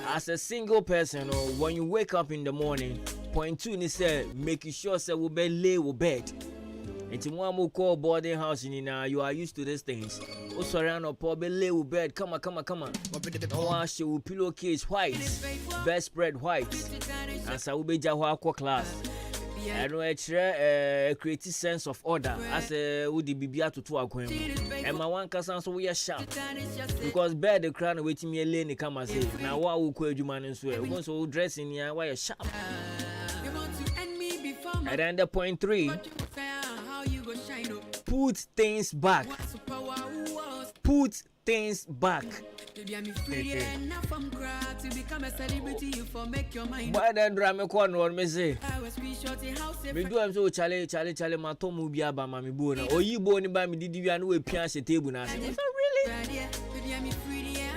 As a single person, or when you wake up in the morning, point 2 ni say make sure say we be lay we bed. Enti mo am call boarding house ni na you are used to these things. O sorry an up be lay we bed come on. No wash we pillowcase white, bedspread white. And so we be jaho akwa class. I know it's create a sense of order as would the bibia to akwan. And my one cousin so we are sharp because bear the crown waiting me a lane come as say now what will call you man and swear once so dress in here why sharp. And then the point 3, put things back. Put things back. Why then drama corner or me say? Me do am so chale my tomu bia ba mami bona. Oyibo ni ba me didi wi anu we pian se table na. So really?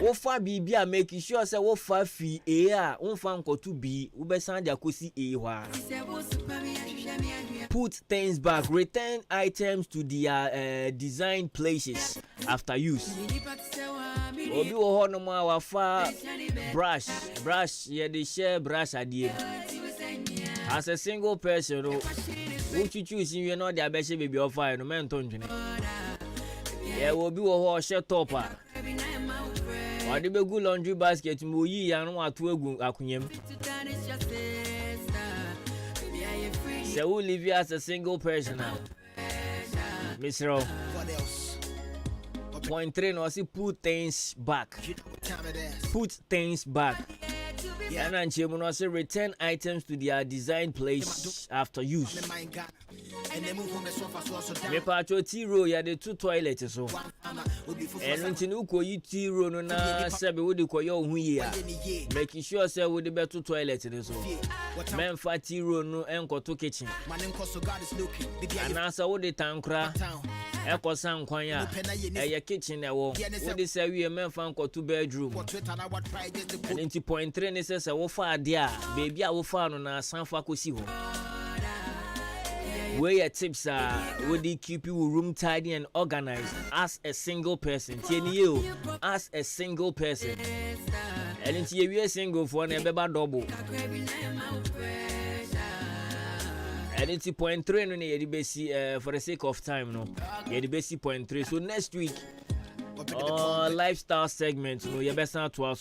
Wo fa bibia make sure say wo fa fi A a wo fa nkotu B wo be san dia kosi A hwa. Put things back. Return items to their designed places after use. Obi wo ho no ma wa fa brush ye dey share brush adie. As a single person, who choose you know the abeshe baby of fire no man ton dwene. Yeah, will be wo share topper. Or the be good laundry basket mo yi ya no ato agu akunyam. So who live here as a single person now? Mr. What else? Point 3 no see put things back. Put things back. Yeah, and you no say return items to their designed place after use. Me pacho T-row ya the 2 toilets so. And until you ko yi T-row no na sebe wo de koyo hu yi a. Making sure say wo de be 2 toilets so. Men fa T-row no enko to kitchen. And asa wo de tankra eko san kwan ya eye kitchen e wo de say we men fa enko 2 bedroom. And into point 3 ne say wo fa ade a baby a wo fa no na san fa kosi ho. Where your tips are, would they keep you room tidy and organized as a single person? You as a single person, and into you single for an double. And it's point 3 no the basic for the sake of time no. The basic point 3. So next week, lifestyle segment, no, you best not to also.